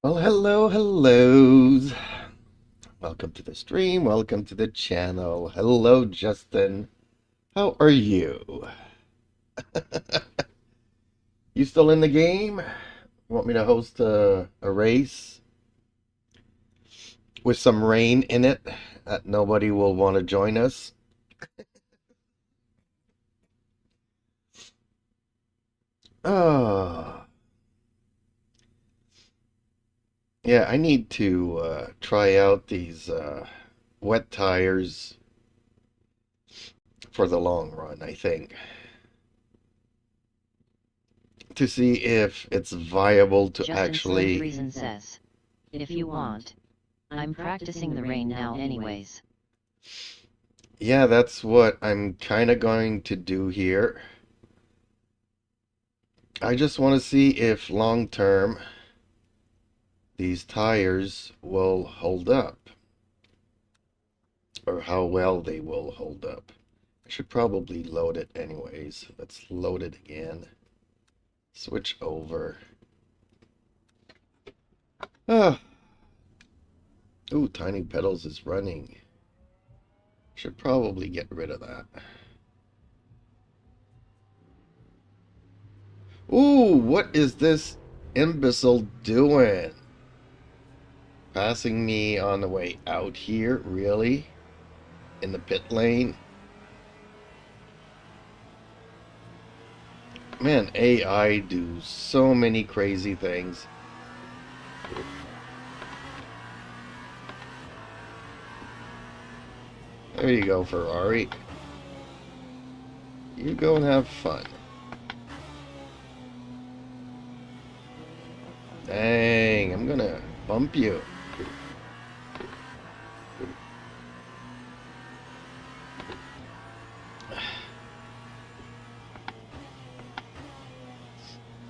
Well, hellos. Welcome to the stream. Welcome to the channel. Hello, Justin. How are you? You still in the game? Want me to host a race with some rain in it that nobody will want to join us? Oh. Yeah, I need to try out these wet tires for the long run, I think, to see if it's viable to Justin Slim actually... Friesen says, if you want. I'm practicing the rain now anyways. Yeah, that's what I'm kind of going to do here. I just want to see if long term these tires will hold up, or how well they will hold up. I should probably load it anyways. Let's load it again. Switch over. Ah. Ooh, Tiny Pedals is running. Should probably get rid of that. Ooh, what is this imbecile doing? Passing me on the way out here, really? In the pit lane? Man, AI do so many crazy things. There you go, Ferrari. You go and have fun. Dang, I'm gonna bump you.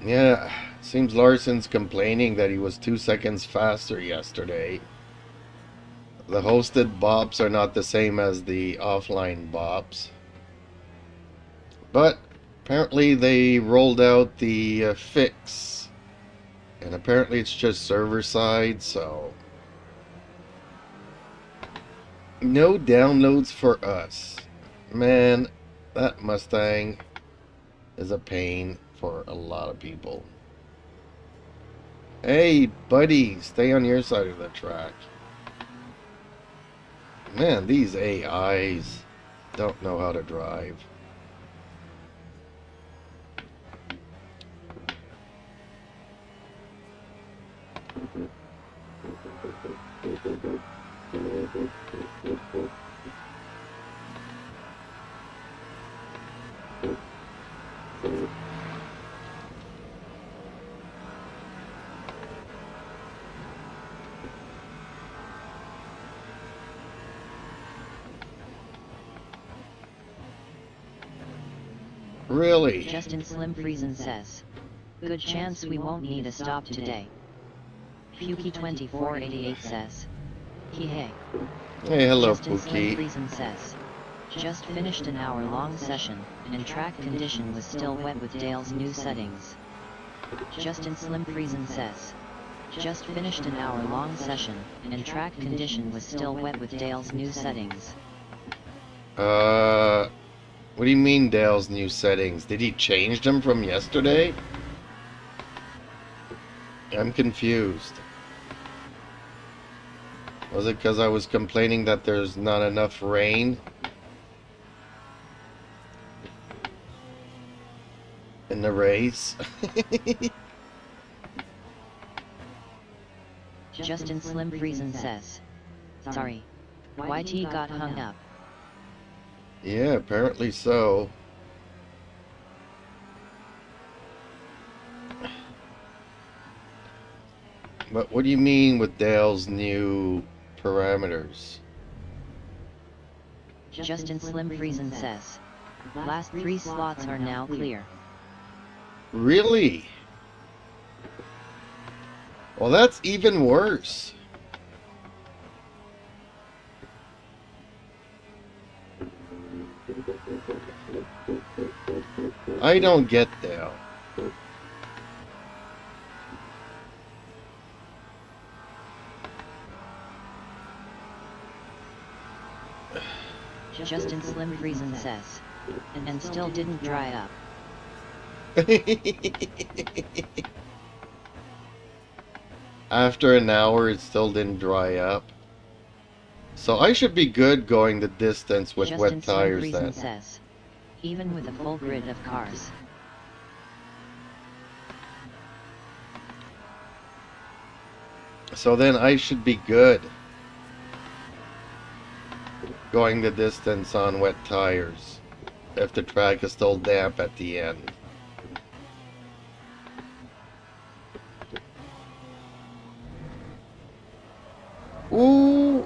Yeah, seems Larson's complaining that he was 2 seconds faster yesterday. The hosted bops are not the same as the offline bops. But apparently they rolled out the fix. And apparently it's just server side, so... no downloads for us. Man, that Mustang is a pain for a lot of people. Hey, buddy, stay on your side of the track. Man, these AIs don't know how to drive. Really? Justin Slim Friesen says, good chance we won't need a stop today. Puki2488 says, hey. Hey, hello, Justin Slim Pookie. Friesen says, just finished an hour-long session, and track condition was still wet with Dale's new settings. Justin Slim Friesen says, just finished an hour-long session, and track condition was still wet with Dale's new settings. What do you mean Dale's new settings? Did he change them from yesterday? I'm confused. Was it because I was complaining that there's not enough rain in the race? Justin Slim Friesen says, sorry, YT got hung up. Yeah, apparently so. But what do you mean with Dale's new parameters? Justin Slim Friesen says, last 3 slots are now clear. Really? Well, that's even worse. I don't get Dale. Justin Slim Friesen says. And still didn't dry up. After an hour, it still didn't dry up. So I should be good going the distance with Justin wet tires Slim then. Friesen says. Even with a full grid of cars. So then I should be good going the distance on wet tires if the track is still damp at the end. Ooh!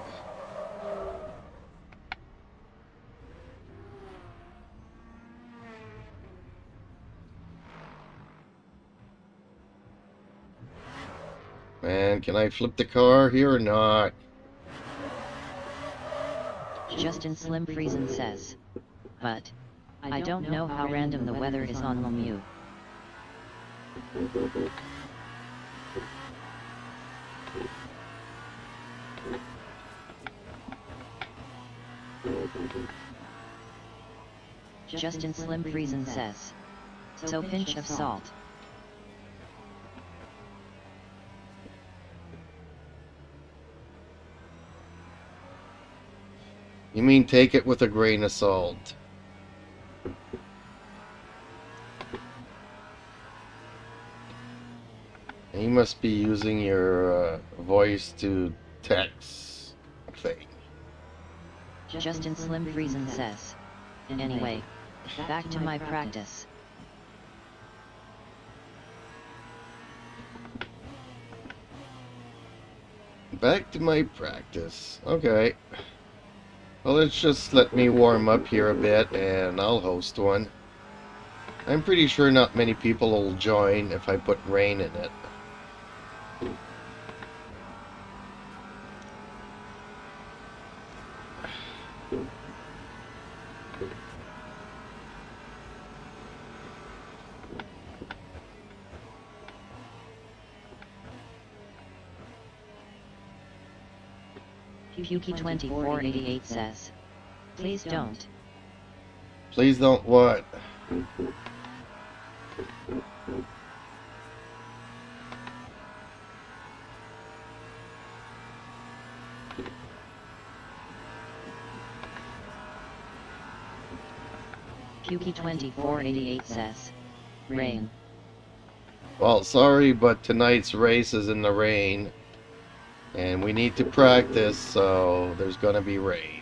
Man, can I flip the car here or not? Justin Slim Friesen says. But I don't know how random the weather is on LMU. Justin Slim Friesen says. So pinch of salt. You mean take it with a grain of salt? You must be using your voice to text thing. Justin Slim Friesen says. Anyway, back to my practice. Back to my practice. Okay. Well, let's just let me warm up here a bit and I'll host one. I'm pretty sure not many people will join if I put rain in it. Yuki2488 says. Please don't. Please don't what? Yuki2488 says. Rain. Well, sorry, but tonight's race is in the rain. And we need to practice, so there's gonna be rain.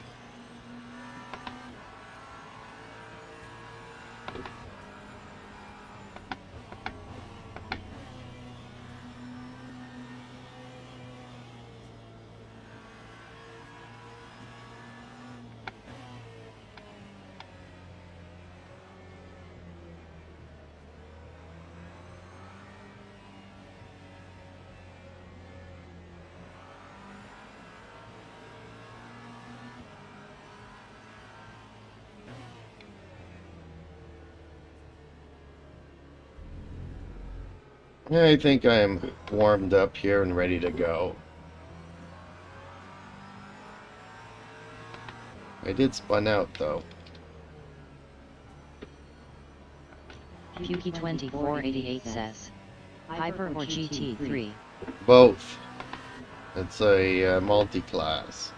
I think I'm warmed up here and ready to go. I did spun out though. Yuki2488 says. Hyper or GT3? Both. It's a multi-class.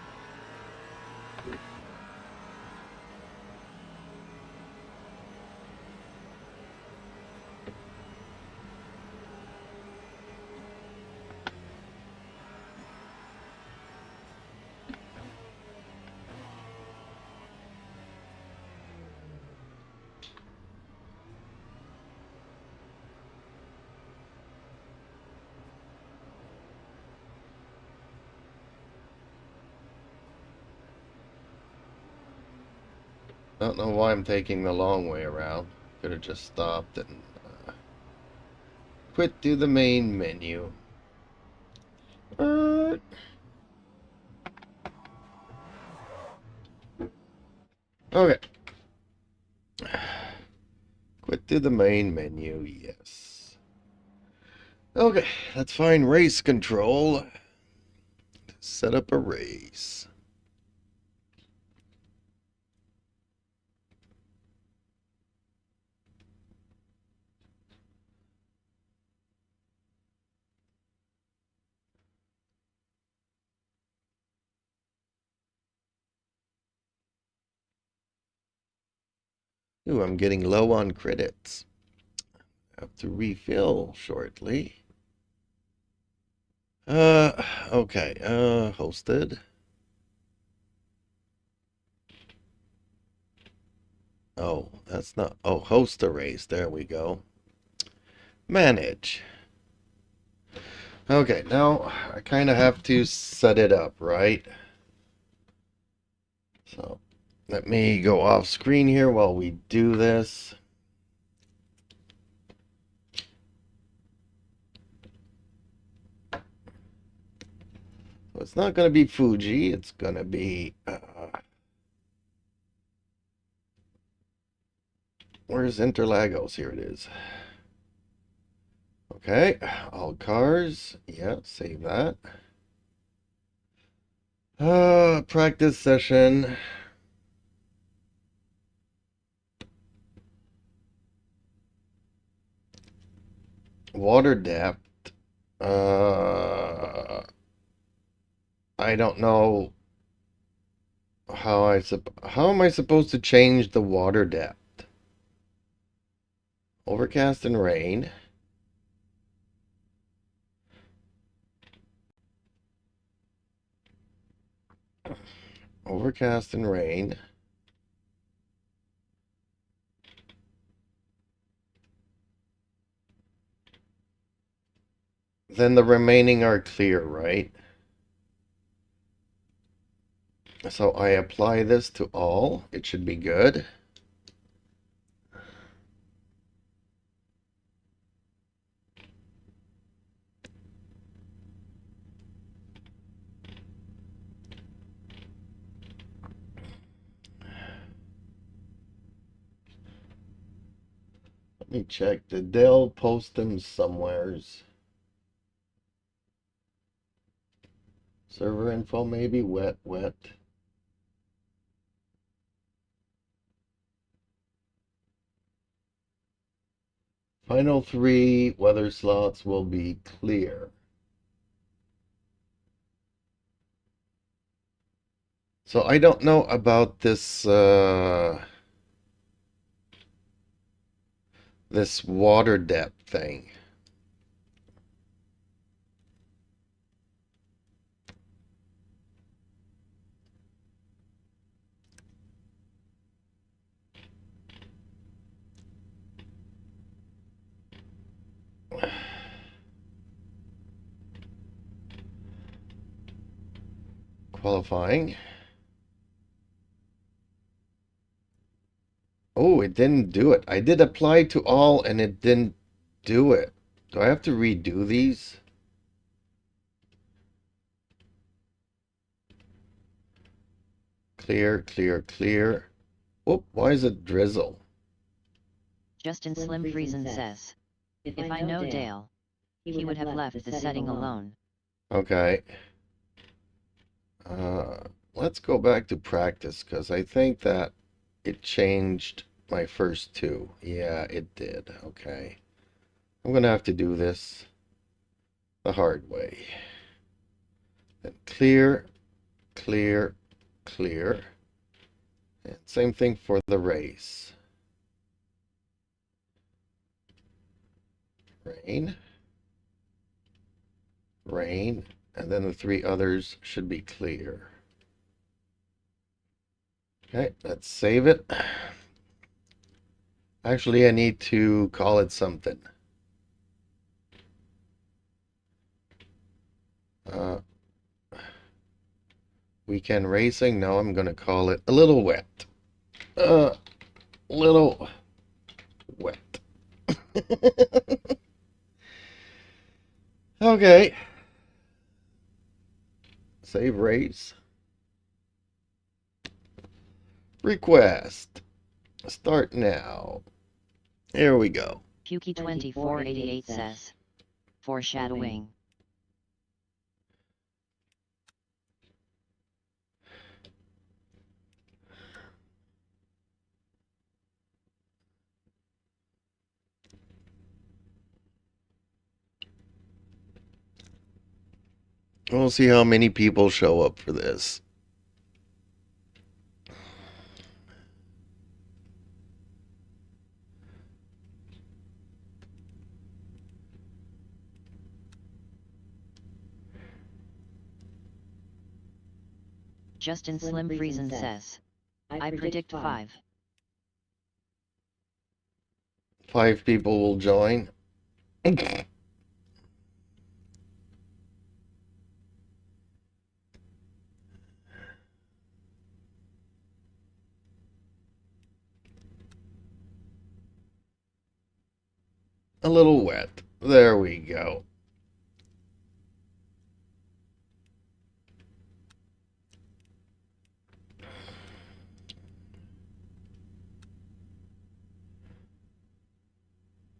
Don't know why I'm taking the long way around. Could have just stopped and quit to the main menu. Okay. Quit to the main menu, yes. Okay, let's find race control. Set up a race. Ooh, I'm getting low on credits. Have to refill shortly. Okay, hosted. Oh, that's not, oh, host arrays, there we go. Manage. Okay, now I kind of have to set it up, right? So let me go off screen here while we do this. So it's not going to be Fuji, it's going to be, where's Interlagos? Here it is. Okay, all cars, yeah, save that. Practice session. Water depth. I don't know how how am I supposed to change the water depth? Overcast and rain. Overcast and rain. Then the remaining are clear, right? So I apply this to all. It should be good. Let me check. Did Dale post them somewheres? Server info maybe? Wet. Final 3 weather slots will be clear. So I don't know about this this water depth thing. Qualifying. Oh, it didn't do it. I did apply to all and it didn't do it. Do I have to redo these? Clear, clear, clear. Whoop, why is it drizzle? Justin Slim Friesen says, if I know Dale, he would have left the setting alone. Okay. Let's go back to practice because I think that it changed my first two. Yeah, it did. Okay. I'm going to have to do this the hard way. Then clear, clear, clear. And same thing for the race. Rain, rain, and then the 3 others should be clear. Okay, let's save it. Actually, I need to call it something. Weekend racing. No, I'm going to call it a little wet. Little wet. Okay. Save race. Request. Start now. Here we go. Pukey2488 says, foreshadowing. We'll see how many people show up for this. Justin Slim Friesen says. I predict 5. 5 people will join. A little wet. There we go.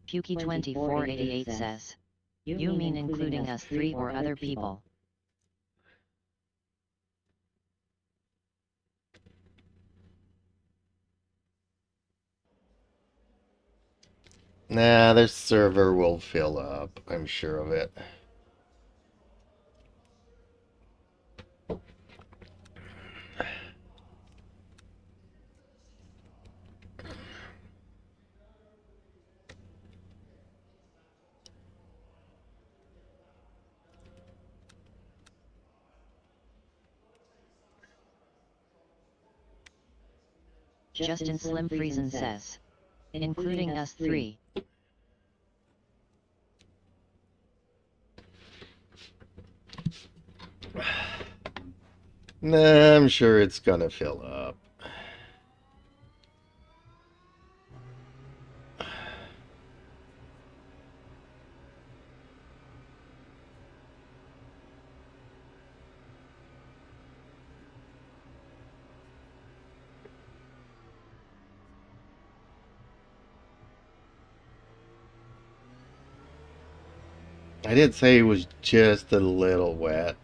Pukey2488 says. You mean including us 3 or other people? Nah, this server will fill up. I'm sure of it. Justin Slim Friesen says. Including us 3. Nah, I'm sure it's gonna fill up. I did say it was just a little wet.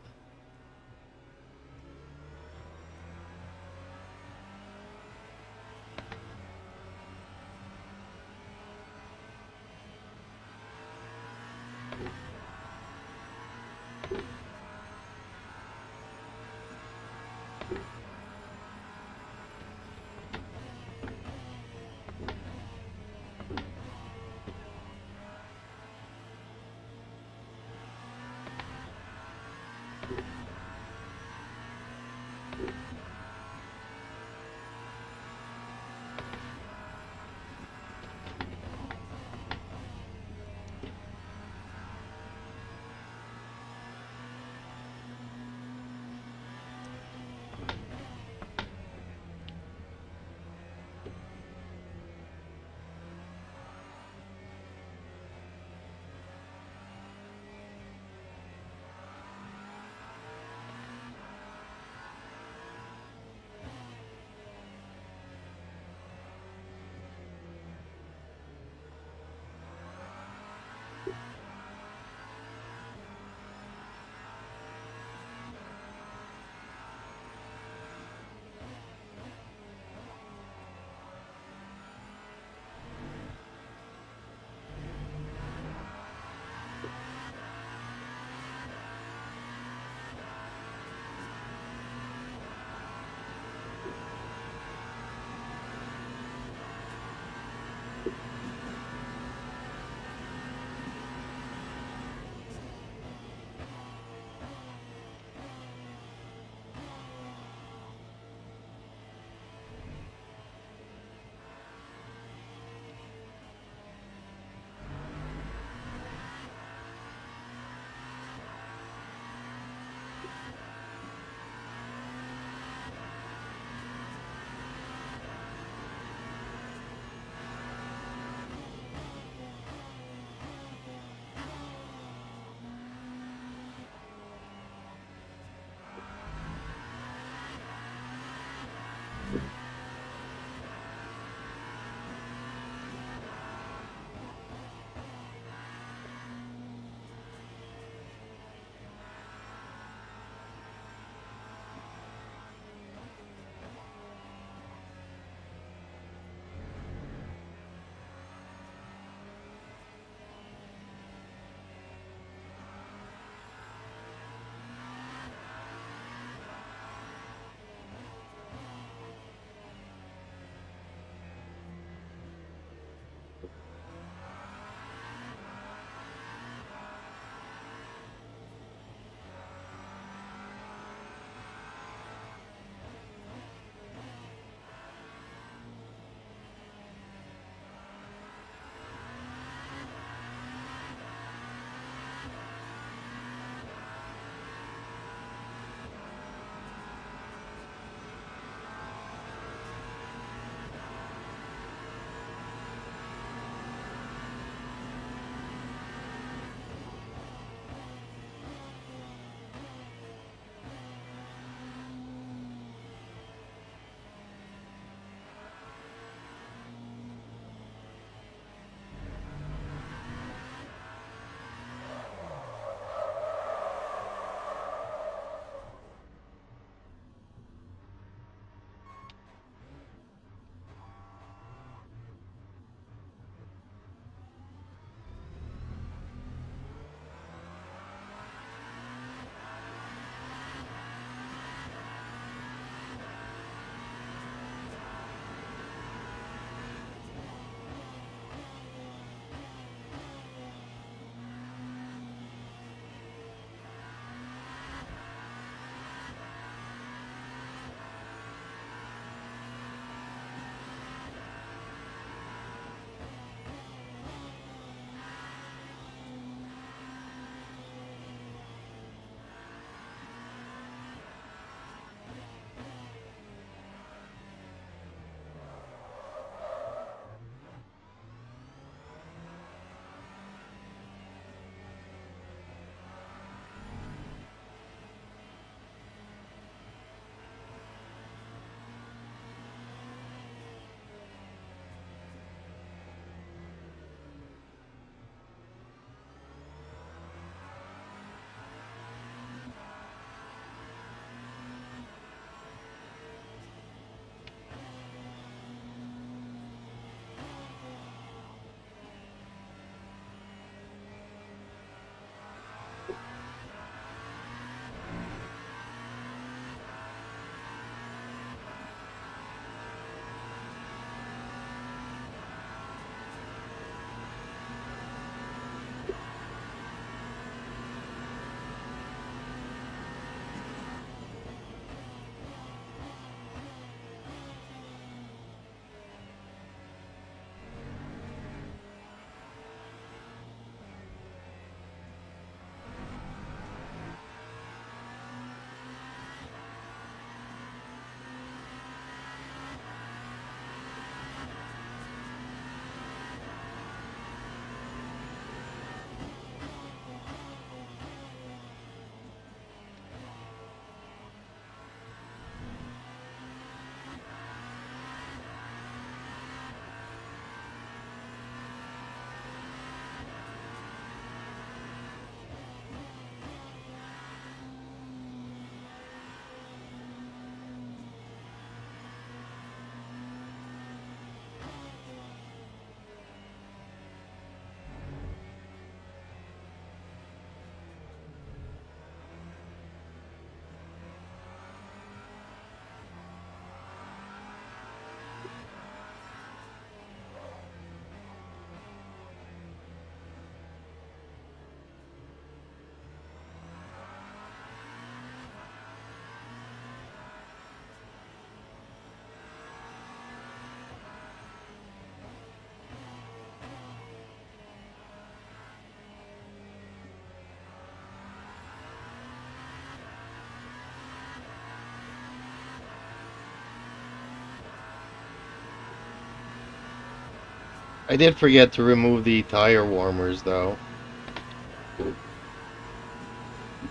I did forget to remove the tire warmers though.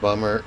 Bummer.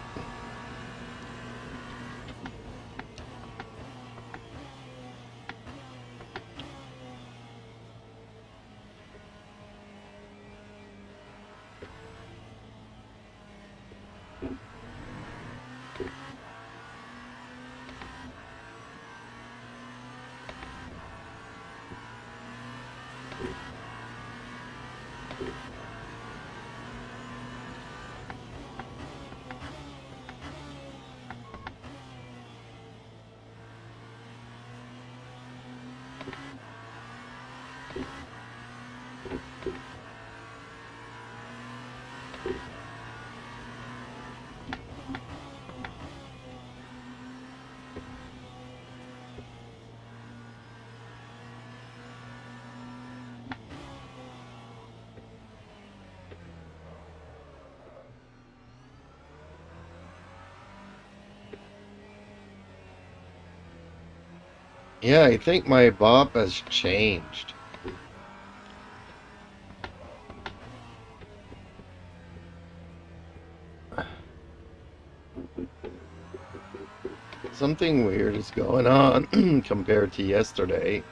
Yeah, I think my bop has changed. Something weird is going on compared to yesterday.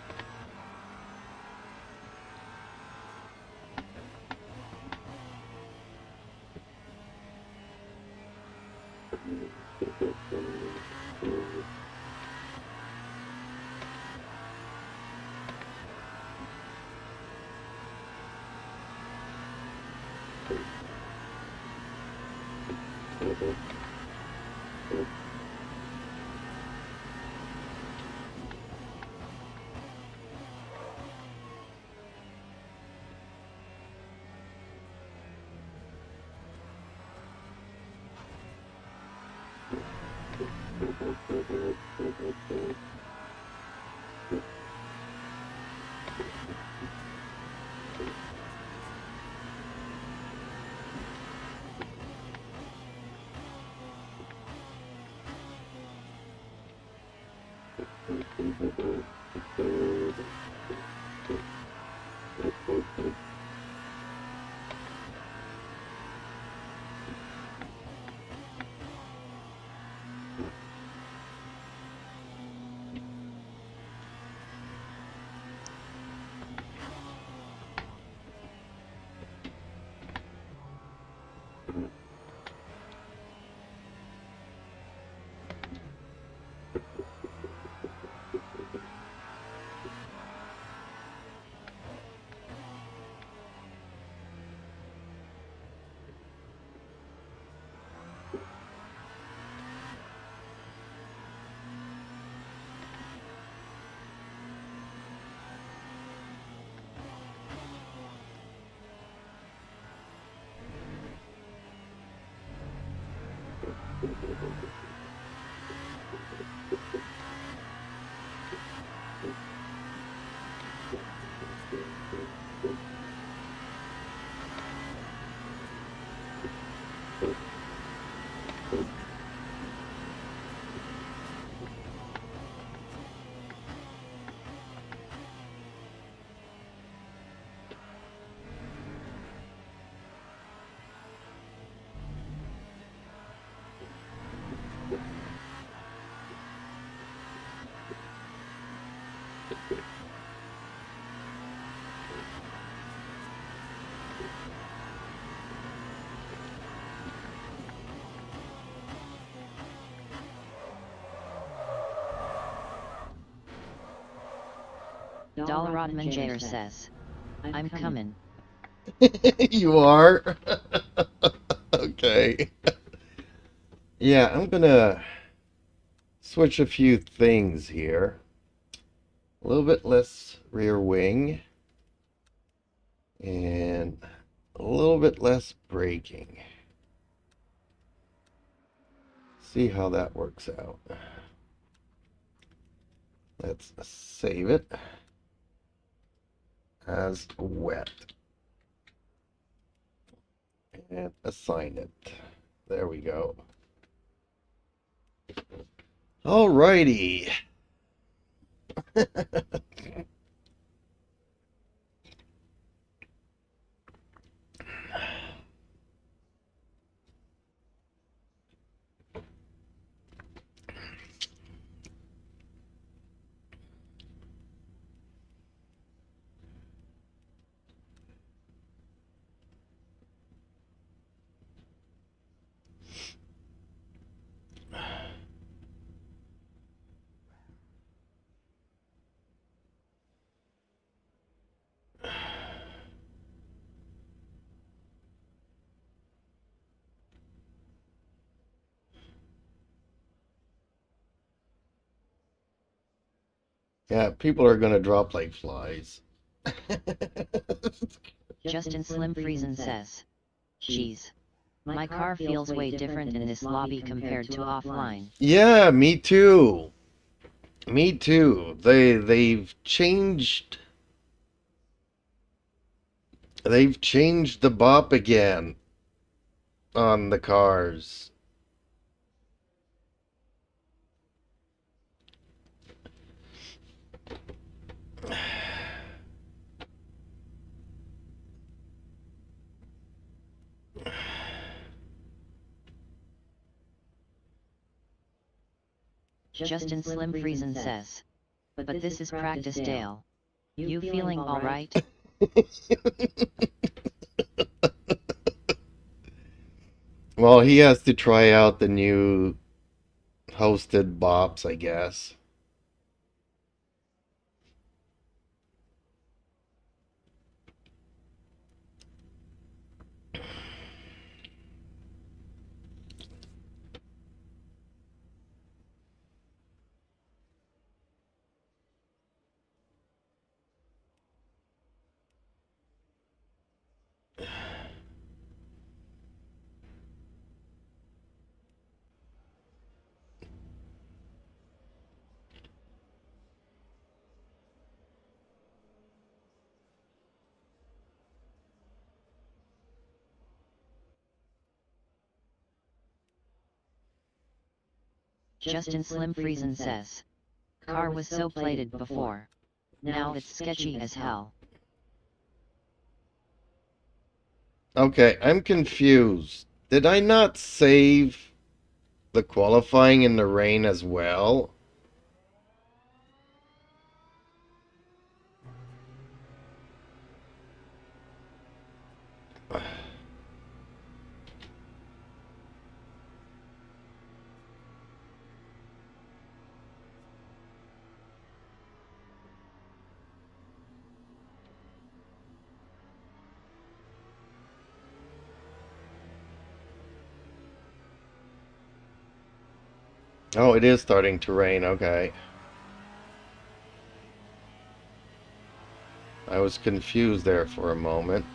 Dollarod Manjayer says, I'm coming. You are? Okay. Yeah, I'm gonna switch a few things here. A little bit less rear wing and a little bit less braking. See how that works out. Let's save it as wet and assign it. There we go. Alrighty. Yeah, people are gonna drop like flies. Justin Slim Friesen says, "Geez, my car feels way different in this lobby compared to offline." Yeah, me too. Me too. They've changed the bop again on the cars. Justin Slim Friesen says, "But this is practice, Dale. You feeling alright?" Well, he has to try out the new hosted bops, I guess. Justin Slim Friesen says, "Car was so plated before. Now it's sketchy as hell." Okay, I'm confused. Did I not save the qualifying in the rain as well? Oh, it is starting to rain, okay. I was confused there for a moment.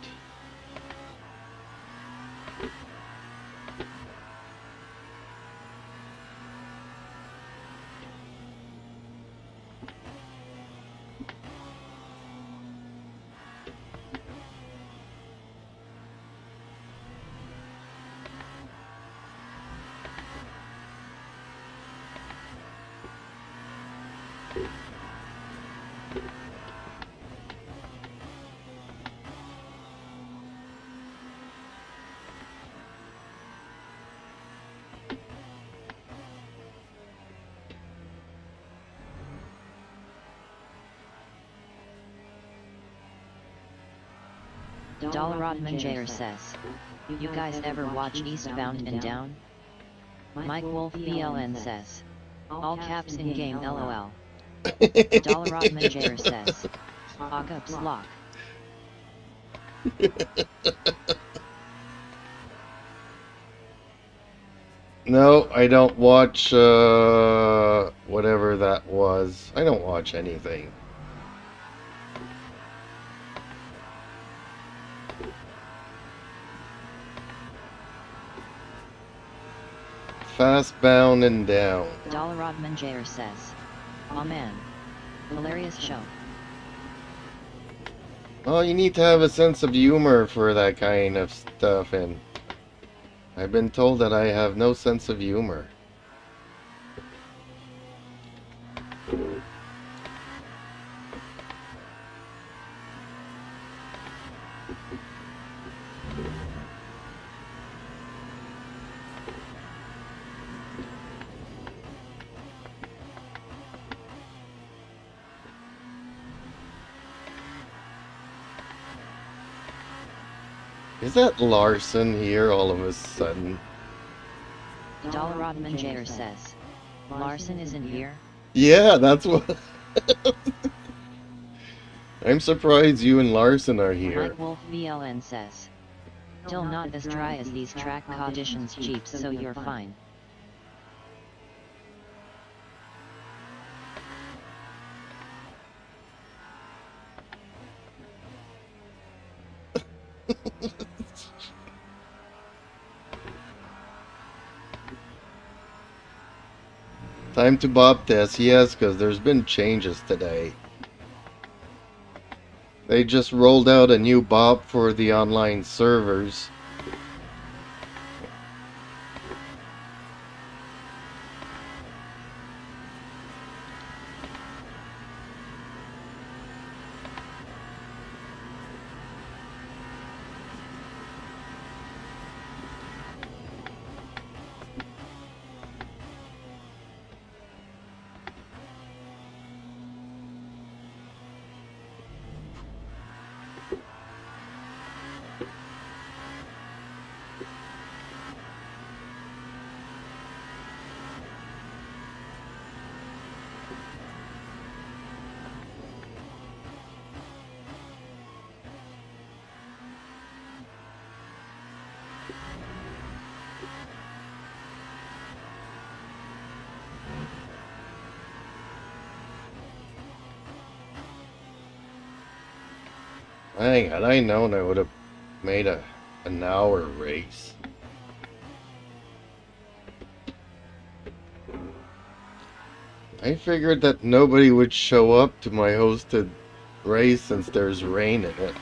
Dollarod Manjayer says, "You guys ever watch Eastbound and Down?" Mike Wolf BLN says, "All caps in game LOL." Dollarod Manjayer says, "Caps lock." No, I don't watch, whatever that was. I don't watch anything. Fast bound and down. Dollarod Manjayer says, "Oh man, hilarious show." Oh, you need to have a sense of humor for that kind of stuff, and I've been told that I have no sense of humor. Is that Larson here all of a sudden? Dollarod Manjayer says, "Larson isn't here?" Yeah, that's what. I'm surprised you and Larson are here. Mike Wolf BLN says, "Still not as dry as these track conditions Jeeps, so you're fine." Time to bob test, yes, because there's been changes today. They just rolled out a new bob for the online servers. Hang on, I know I would have made an hour race. I figured that nobody would show up to my hosted race since there's rain in it.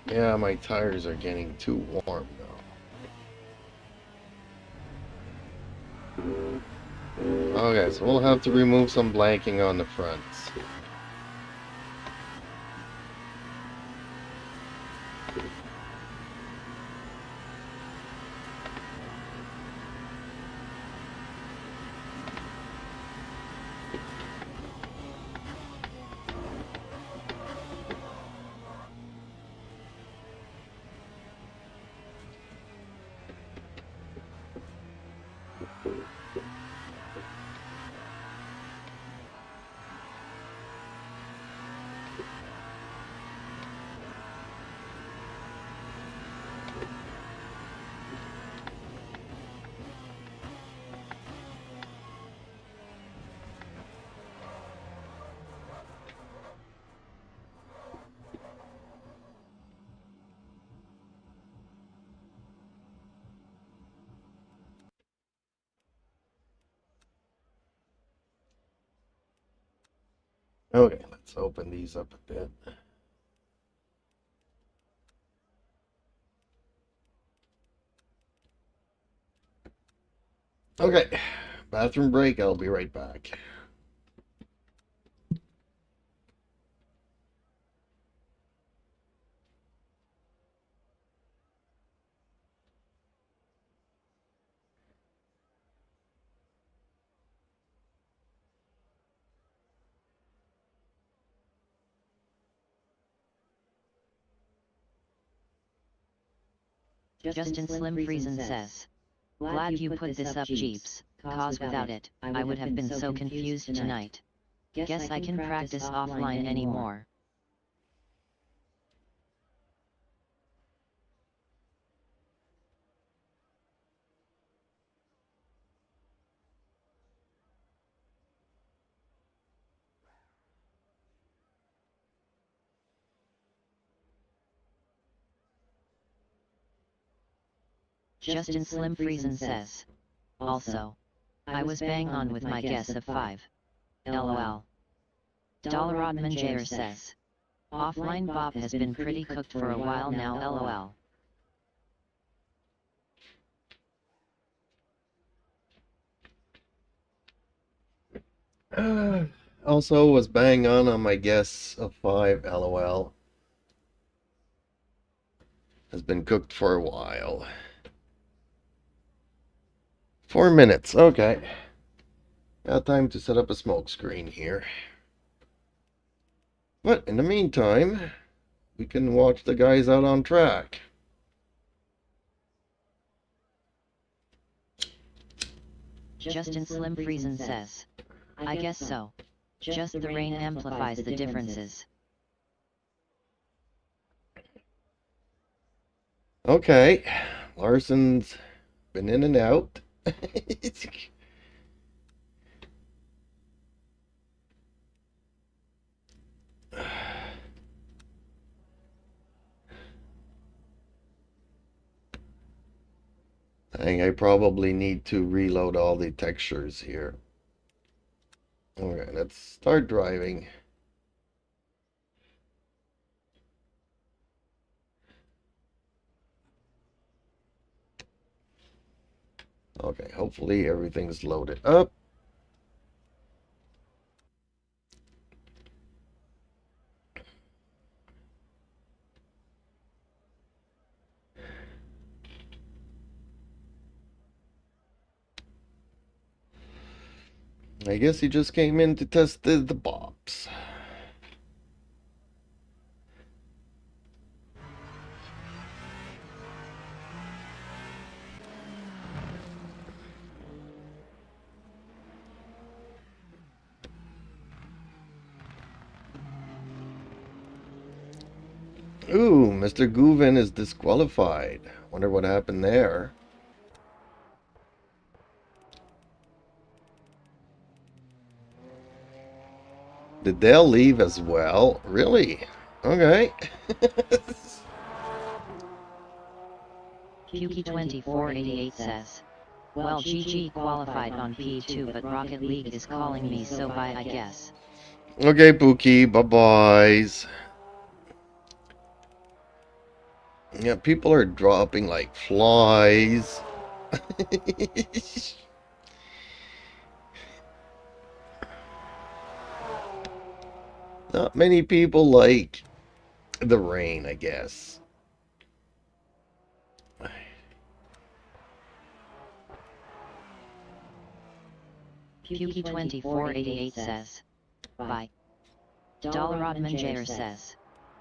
Yeah, my tires are getting too warm now. Okay, so we'll have to remove some blanking on the fronts. Okay, let's open these up a bit. Okay, bathroom break. I'll be right back. Justin Slim Friesen says, glad you put this up, Jeeps, cause without it, I would have been so confused tonight. Guess I can practice offline anymore. Justin Slim Friesen says, also, I was bang on with my guess of 5. LOL. Dollarod Jair says, offline Bob has been pretty cooked for a while now, LOL. Also was bang on my guess of 5. LOL. Has been cooked for a while. 4 minutes. Okay. Got time to set up a smoke screen here. But in the meantime, we can watch the guys out on track. Justin Slim Friesen says, I guess so. Just the rain amplifies the differences. Okay, Larson's been in and out. I think I probably need to reload all the textures here. Okay, let's start driving. Okay, hopefully everything's loaded up. I guess he just came in to test the bops. Ooh, Mr. Guven is disqualified. Wonder what happened there. Did Dale leave as well? Really? Okay. Yuki2488 says, well, GG qualified on P2, but Rocket League is calling me, so bye, I guess. Okay, Pookie, bye-byes. Yeah, people are dropping like flies. Not many people like the rain, I guess. Yuki2488 says, bye. Dollarod Jair says,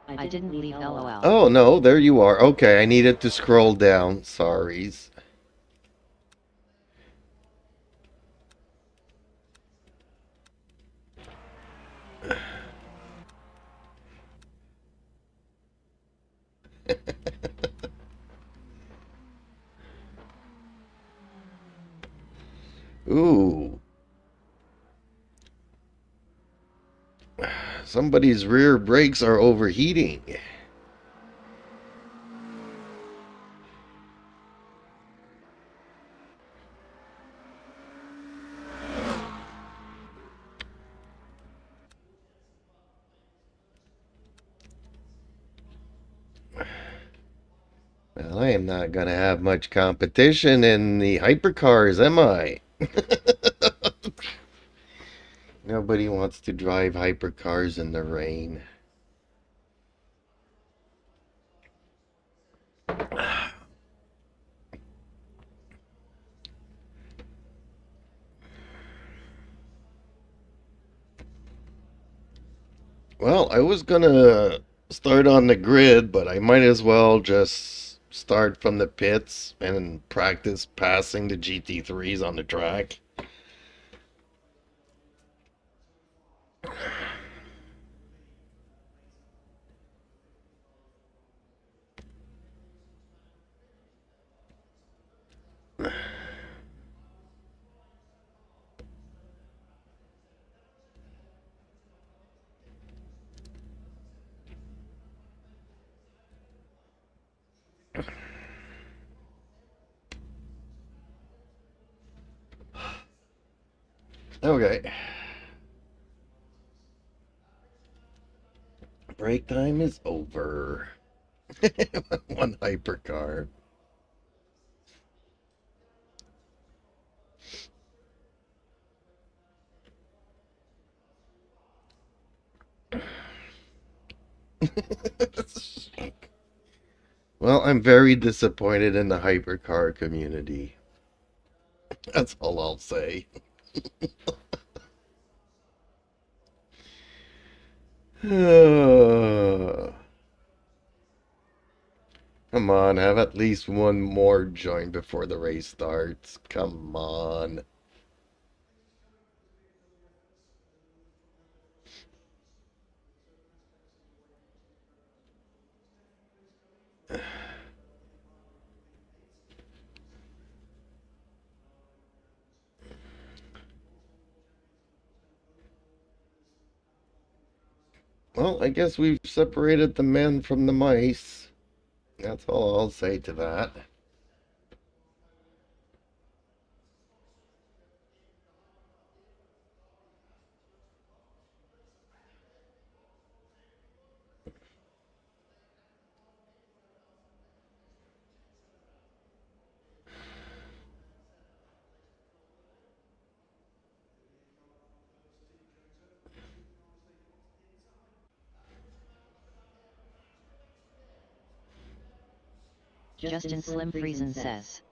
I didn't leave, LOL. Oh, no, there you are. Okay, I needed to scroll down. Sorries. Ooh. Somebody's rear brakes are overheating. I'm not gonna have much competition in the hypercars, am I? Nobody wants to drive hypercars in the rain. Well, I was gonna start on the grid, but I might as well just start from the pits and practice passing the GT3s on the track. Okay. Break time is over. One hypercar. Well, I'm very disappointed in the hypercar community. That's all I'll say. Come on, have at least one more join before the race starts. Come on. Well, I guess we've separated the men from the mice. That's all I'll say to that. Justin Slim Friesen says.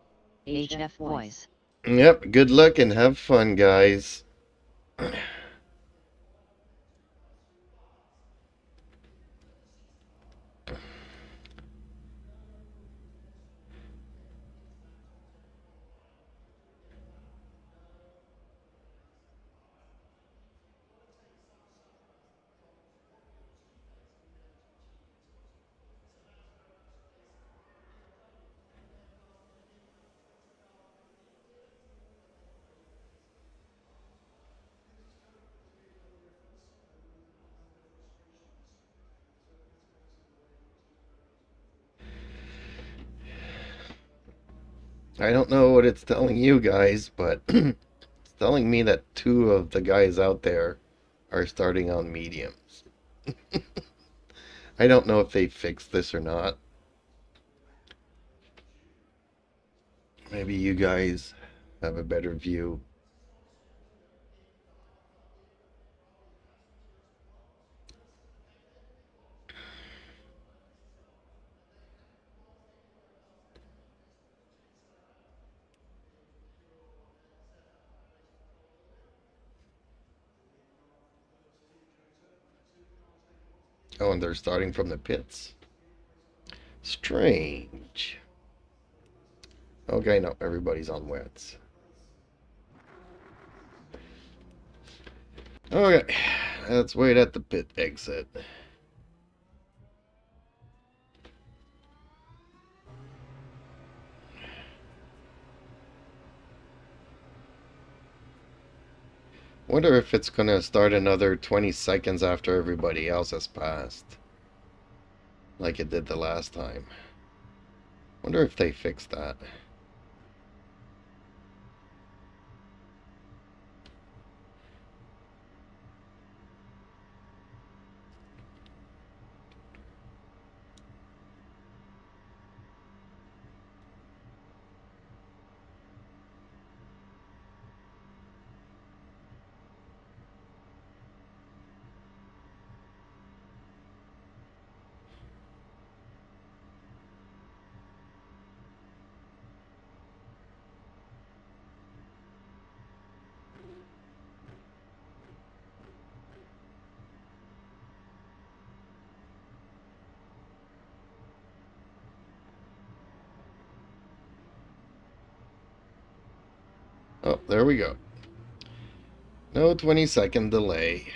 HF boys. Yep, good luck and have fun, guys. I don't know what it's telling you guys, but it's telling me that two of the guys out there are starting on mediums. I don't know if they fixed this or not. Maybe you guys have a better view. Oh, and they're starting from the pits. Strange. Okay, no, everybody's on wets. Okay, let's wait at the pit exit. Wonder if it's gonna start another 20 seconds after everybody else has passed. Like it did the last time. Wonder if they fixed that. Oh, there we go. No 20-second delay.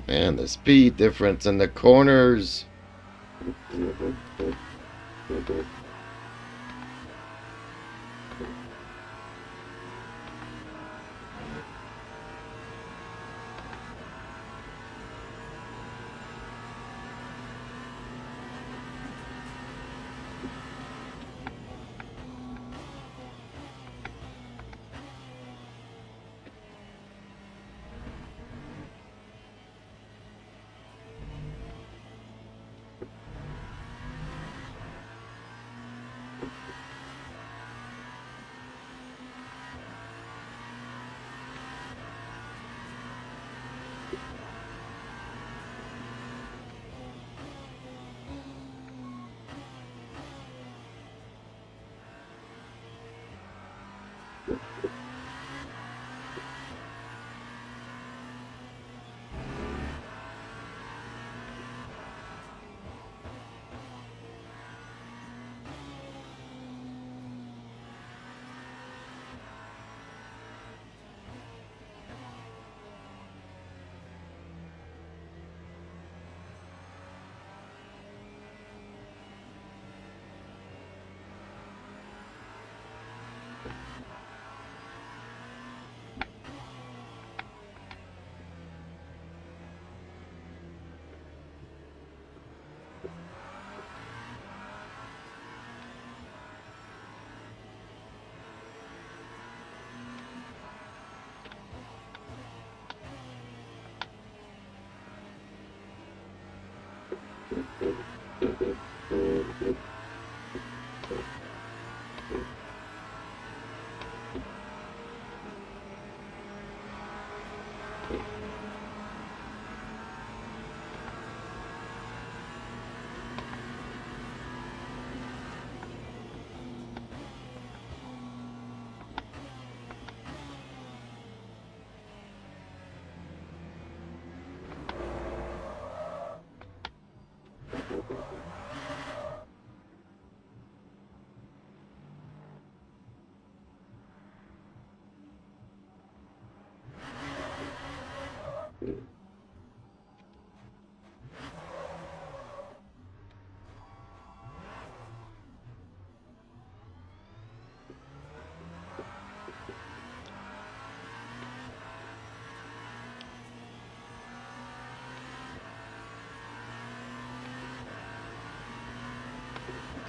Man, the speed difference in the corners.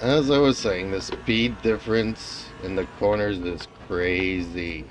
As I was saying, the speed difference in the corners is crazy.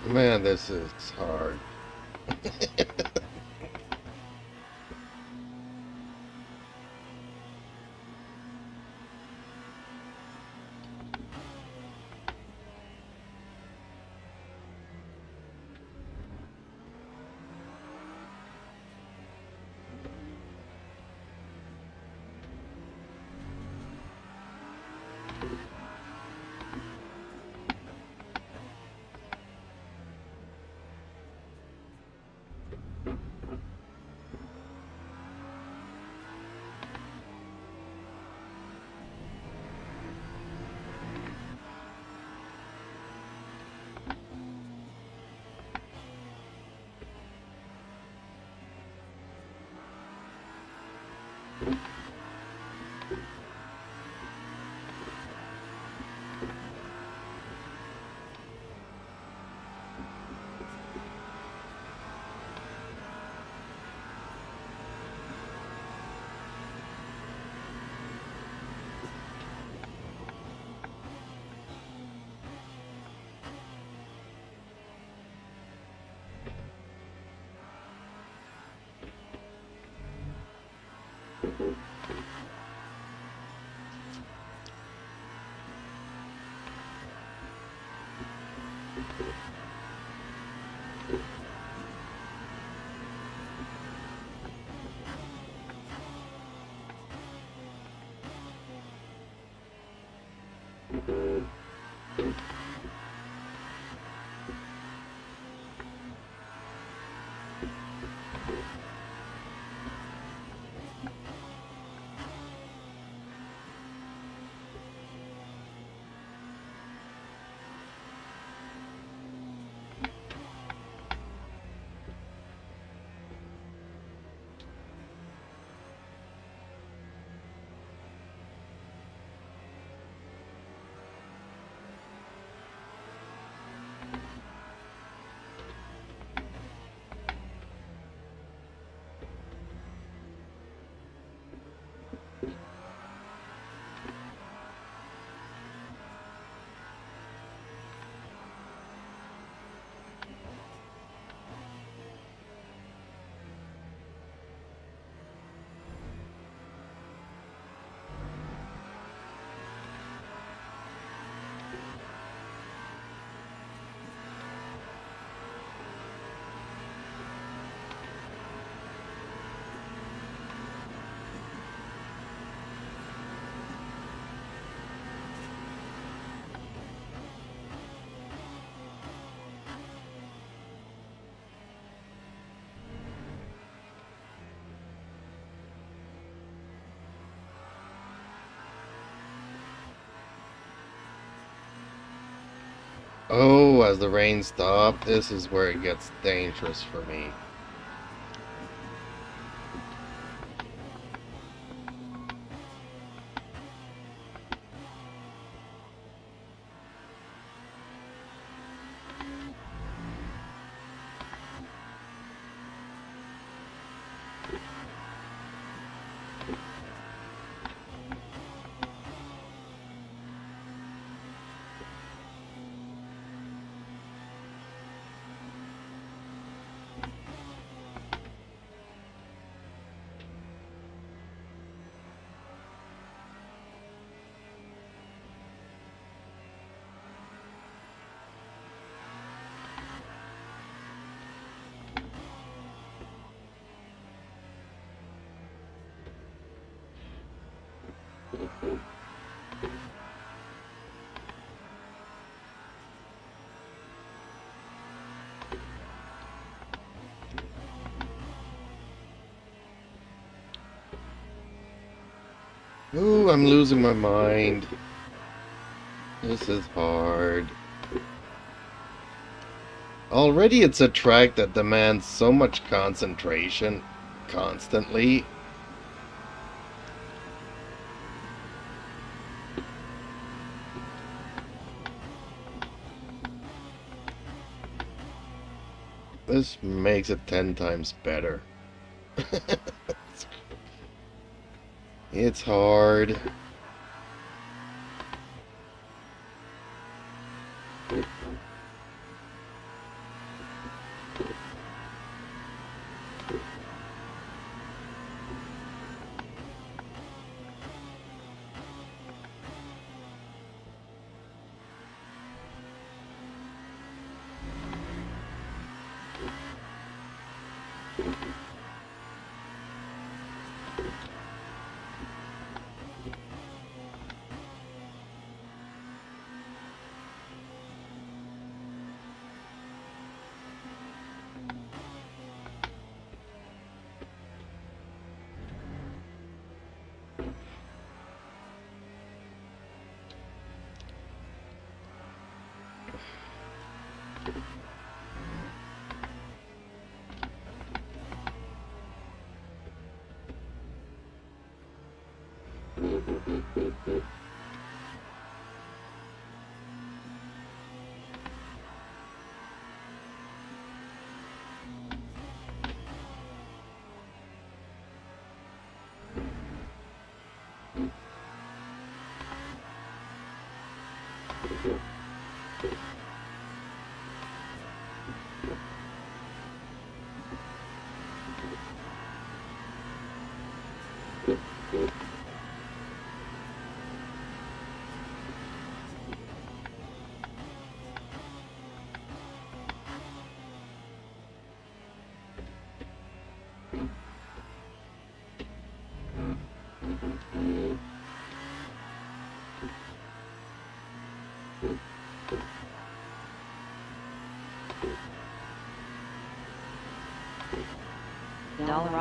Man, this is hard. Oh, as the rain stopped, this is where it gets dangerous for me. Ooh, I'm losing my mind. This is hard. Already it's a track that demands so much concentration constantly. This makes it 10 times better. It's hard.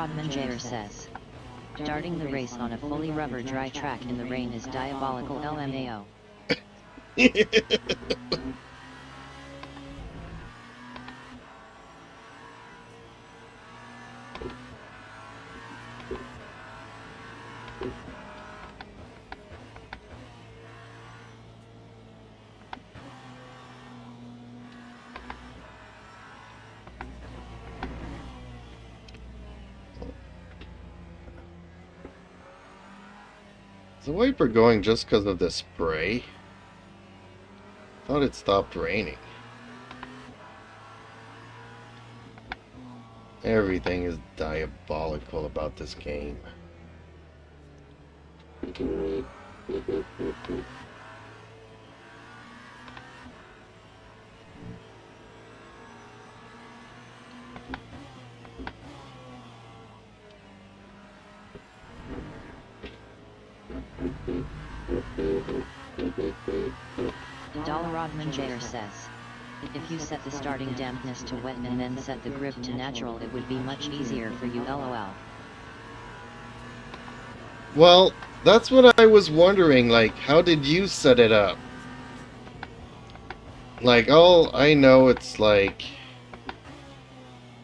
Rodman Jair says. Starting the race on a fully rubber dry track in the rain is diabolical LMAO. Is the wiper going just because of the spray? Thought it stopped raining. Everything is diabolical about this game. Rodman Jair says. If you set the starting dampness to wet and then set the grip to natural, it would be much easier for you, lol. Well, that's what I was wondering, like, how did you set it up? Like, all I know, it's like,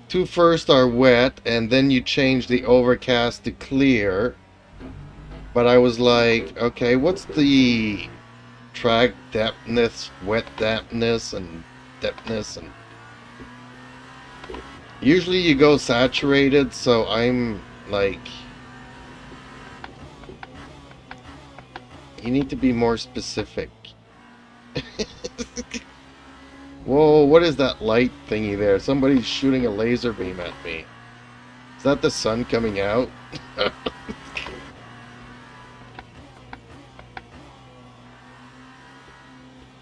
two first are wet, and then you change the overcast to clear. But I was like, okay, what's the track dampness, wet dampness, and depthness, and usually you go saturated, so I'm like, You need to be more specific. Whoa, what is that light thingy there? Somebody's shooting a laser beam at me. Is that the sun coming out?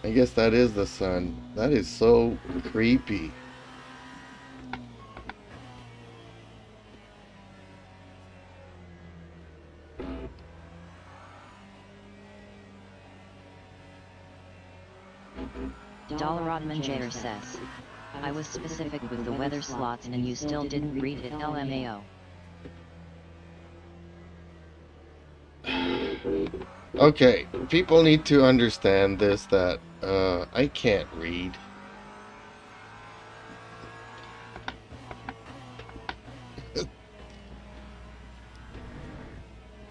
I guess that is the sun. That is so creepy. Dollarod says, I was specific with the weather slots and you still didn't read it, LMAO. Okay, people need to understand this, that I can't read.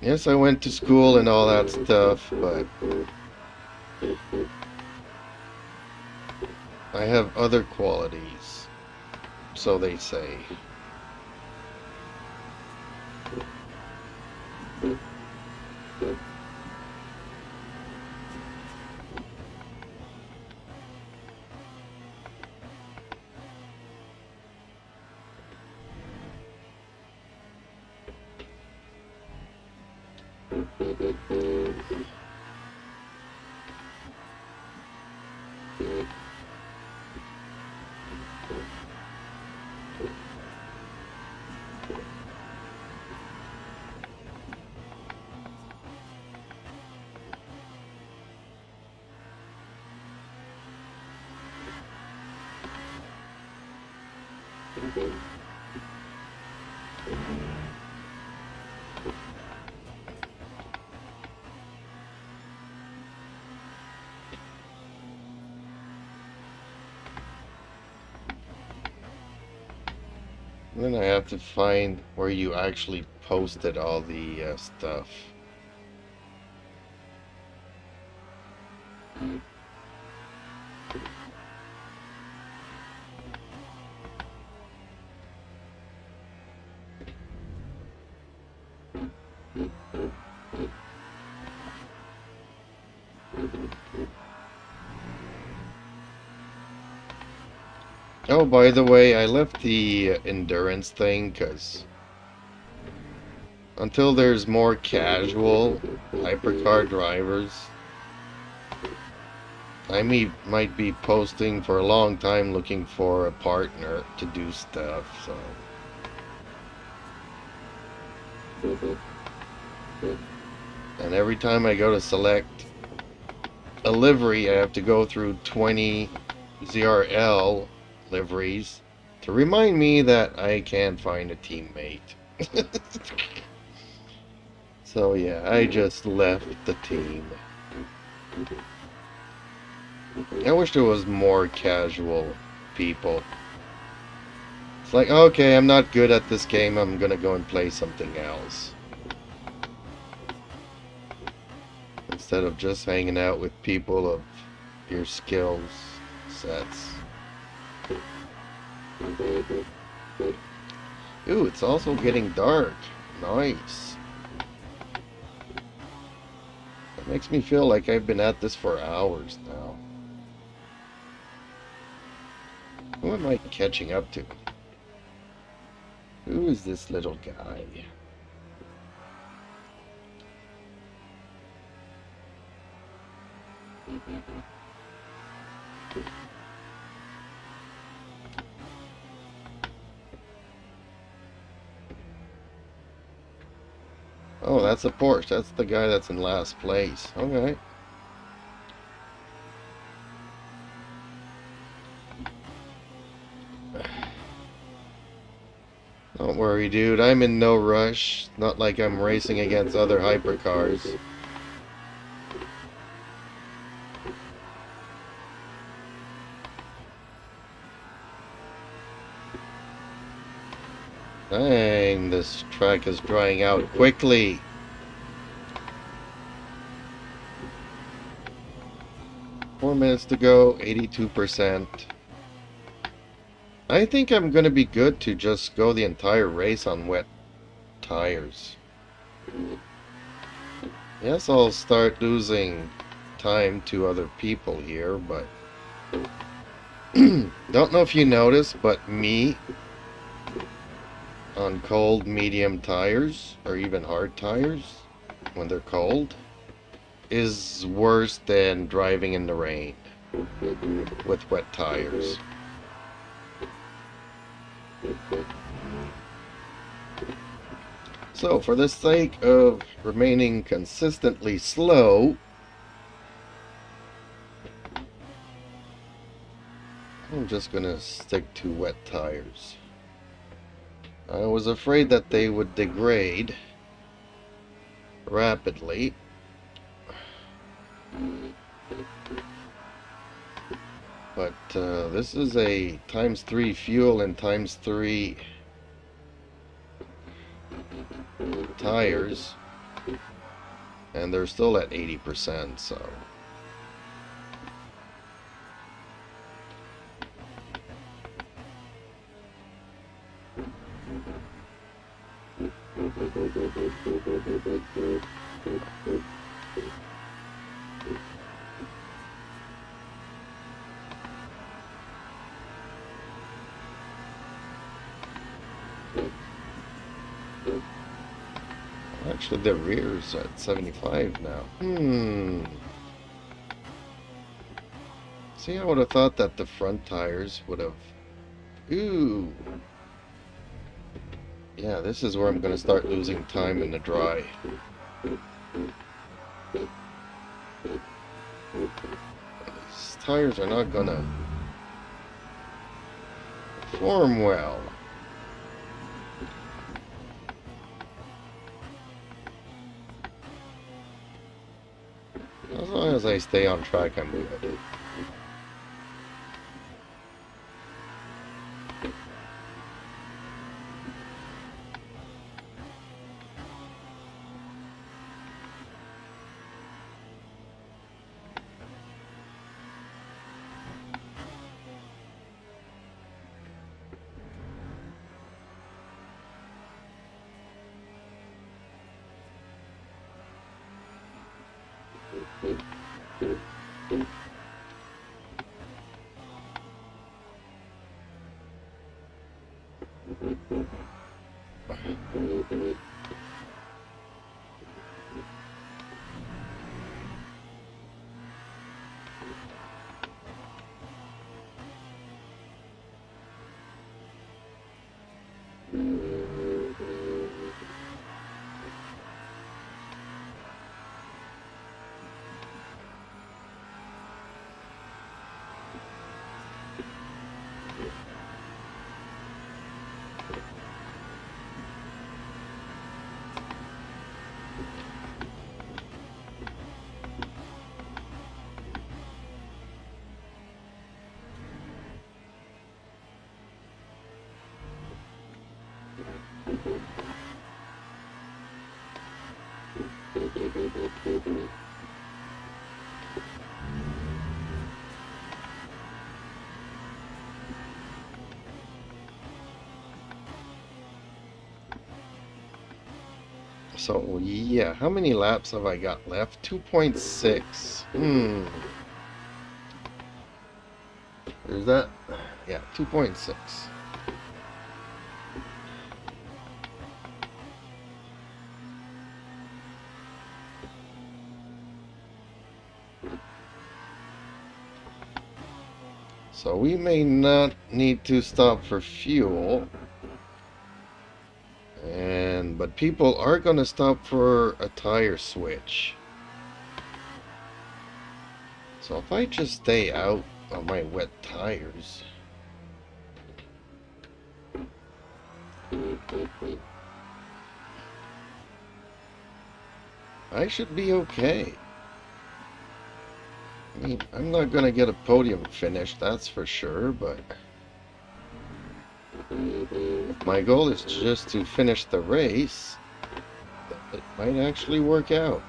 Yes, I went to school and all that stuff, but I have other qualities, so they say. Then I have to find where you actually posted all the stuff. Oh, by the way, I left the endurance thing because until there's more casual hypercar drivers, I might be posting for a long time looking for a partner to do stuff, so. And every time I go to select a livery, I have to go through 20 ZRL liveries to remind me that I can't find a teammate. So yeah, I just left the team. I wish there was more casual people. It's like, okay, I'm not good at this game, I'm gonna go and play something else. Instead of just hanging out with people of your skills sets. Ooh, it's also getting dark. Nice. It makes me feel like I've been at this for hours now. Who am I catching up to? Who is this little guy? Oh, that's a Porsche. That's the guy that's in last place. Okay. Don't worry, dude. I'm in no rush. Not like I'm racing against other hypercars. Dang, this track is drying out quickly. Four minutes to go, 82%. I think I'm gonna be good to just go the entire race on wet tires. Yes, I'll start losing time to other people here, but don't know if you noticed, but me on cold, medium tires, or even hard tires, when they're cold, is worse than driving in the rain with wet tires. So, for the sake of remaining consistently slow, I'm just gonna stick to wet tires. I was afraid that they would degrade rapidly. But this is a ×3 fuel and ×3 tires, and they're still at 80%, so actually the rear's at 75 now. See, I would have thought that the front tires would have... Ooh. Yeah, this is where I'm going to start losing time in the dry. These tires are not going to perform well. As long as I stay on track, I'm good. So, yeah, how many laps have I got left? 2.6. There's that. Yeah, 2.6. So we may not need to stop for fuel. But people are going to stop for a tire switch. So if I just stay out of my wet tires, I should be okay. I mean, I'm not going to get a podium finish, that's for sure, but if my goal is just to finish the race, it might actually work out.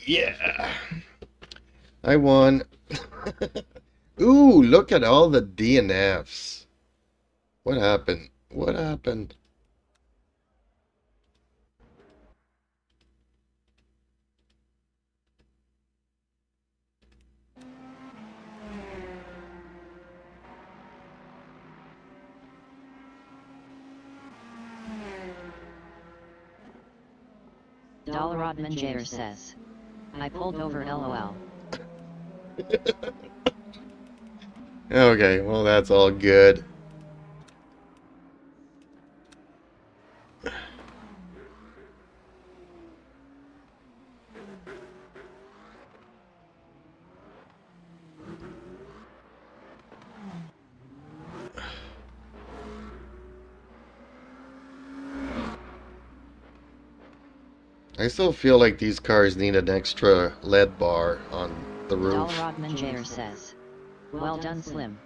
Yeah. I won. Ooh, look at all the DNFs. What happened? What happened? Rodman Jair says. I pulled over LOL. Okay, well that's all good. I still feel like these cars need an extra LED bar on the roof. Rodman Jair says. Well done, Slim.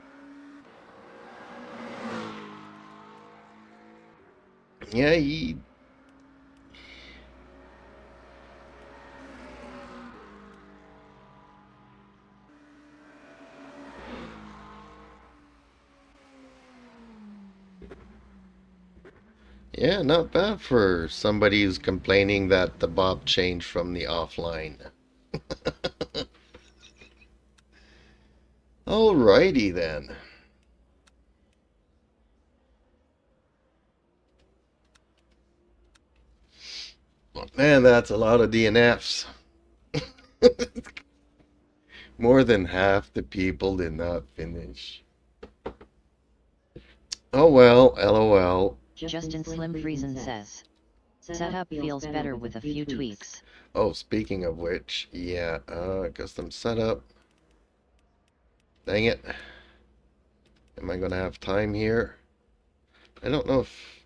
Yeah, he... Yeah, not bad for somebody who's complaining that the bob changed from the offline. Alrighty then. Man, that's a lot of DNFs. More than half the people did not finish. Oh well, LOL. Justin Slim Friesen says. Setup feels better with a few tweaks. Oh, speaking of which, yeah, custom setup. Dang it. Am I gonna have time here? I don't know if...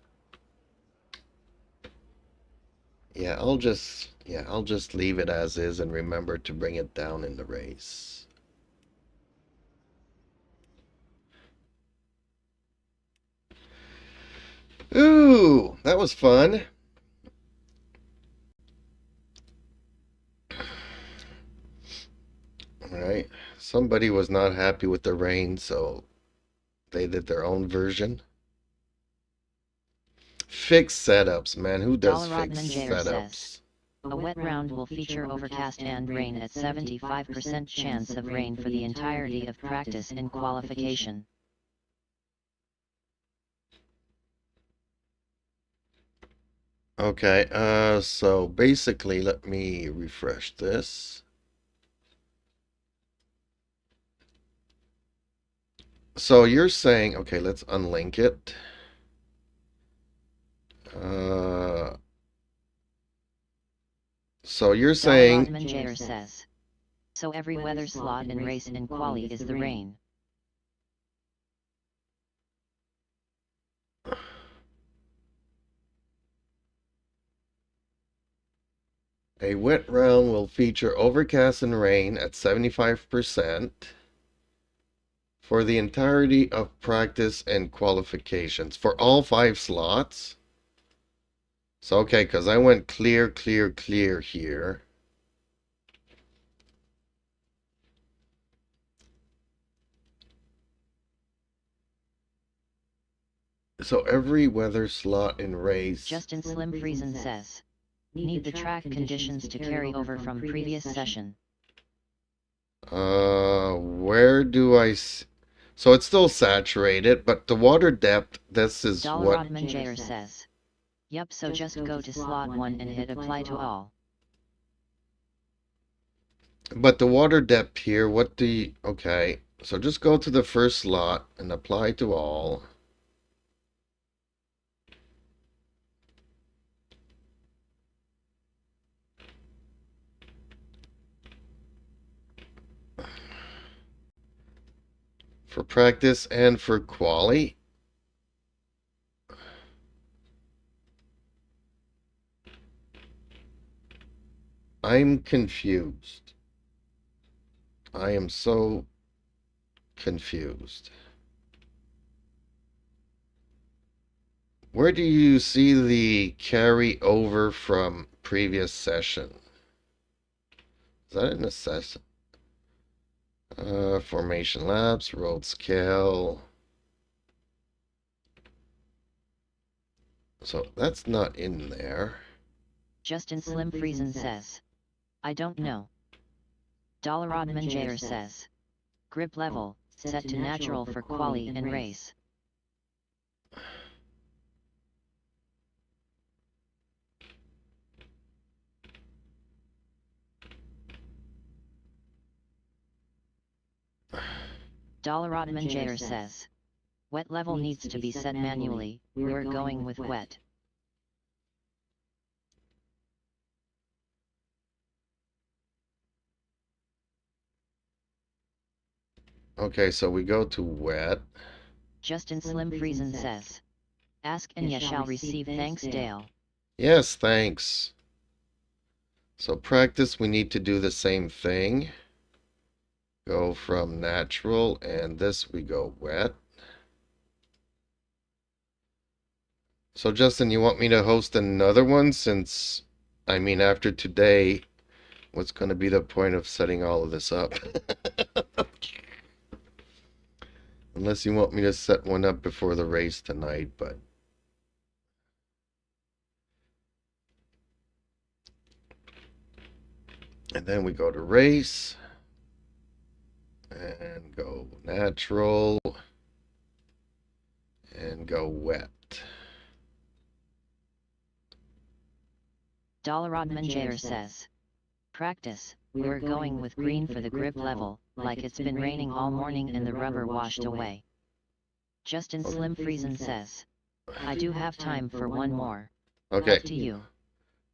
Yeah, I'll just leave it as is and remember to bring it down in the race. Ooh, that was fun. Alright, somebody was not happy with the rain, so they did their own version. Fixed setups, man. Who does fixed setups? A wet round will feature overcast and rain at 75% chance of rain for the entirety of practice and qualification. Okay, so basically, let me refresh this. So you're saying, okay, let's unlink it. So you're saying... says. So every weather slot in race and quali is the rain. A wet round will feature overcast and rain at 75% for the entirety of practice and qualifications for all 5 slots. So, okay, because I went clear, clear, clear here. So every weather slot in race... Justin Slim Friesen says. Need the track conditions to carry over from previous session. Where do I... So it's still saturated, but the water depth, this is what... Rodman Jair says. Yup, so just go to slot 1 and hit apply to all. But the water depth here, what do you... Okay, so just go to the first slot and apply to all. For practice and for quali. I'm confused. I am so confused. Where do you see the carry over from previous session? Is that an assessment? Formation labs, road scale. So that's not in there. Justin Slim Friesen says, I don't know. Dollarod Jair says, grip level, set to natural for quali and race. Dollarod Jair says, wet level needs to be set manually, we're going with wet. Okay, so we go to wet. Justin Slim Friesen says, ask and ye shall receive, thanks Dale. Yes, thanks. So practice, we need to do the same thing. Go from natural, and this we go wet. So Justin, you want me to host another one since, I mean, after today, what's going to be the point of setting all of this up? Unless you want me to set one up before the race tonight, but... And then we go to race. And go natural. And go wet. Dollarod Jair says, practice, we're going with green for the grip level, like it's been raining all morning and the rubber washed away. Justin Slim Friesen says, I do have time for one more. Okay. Back to you.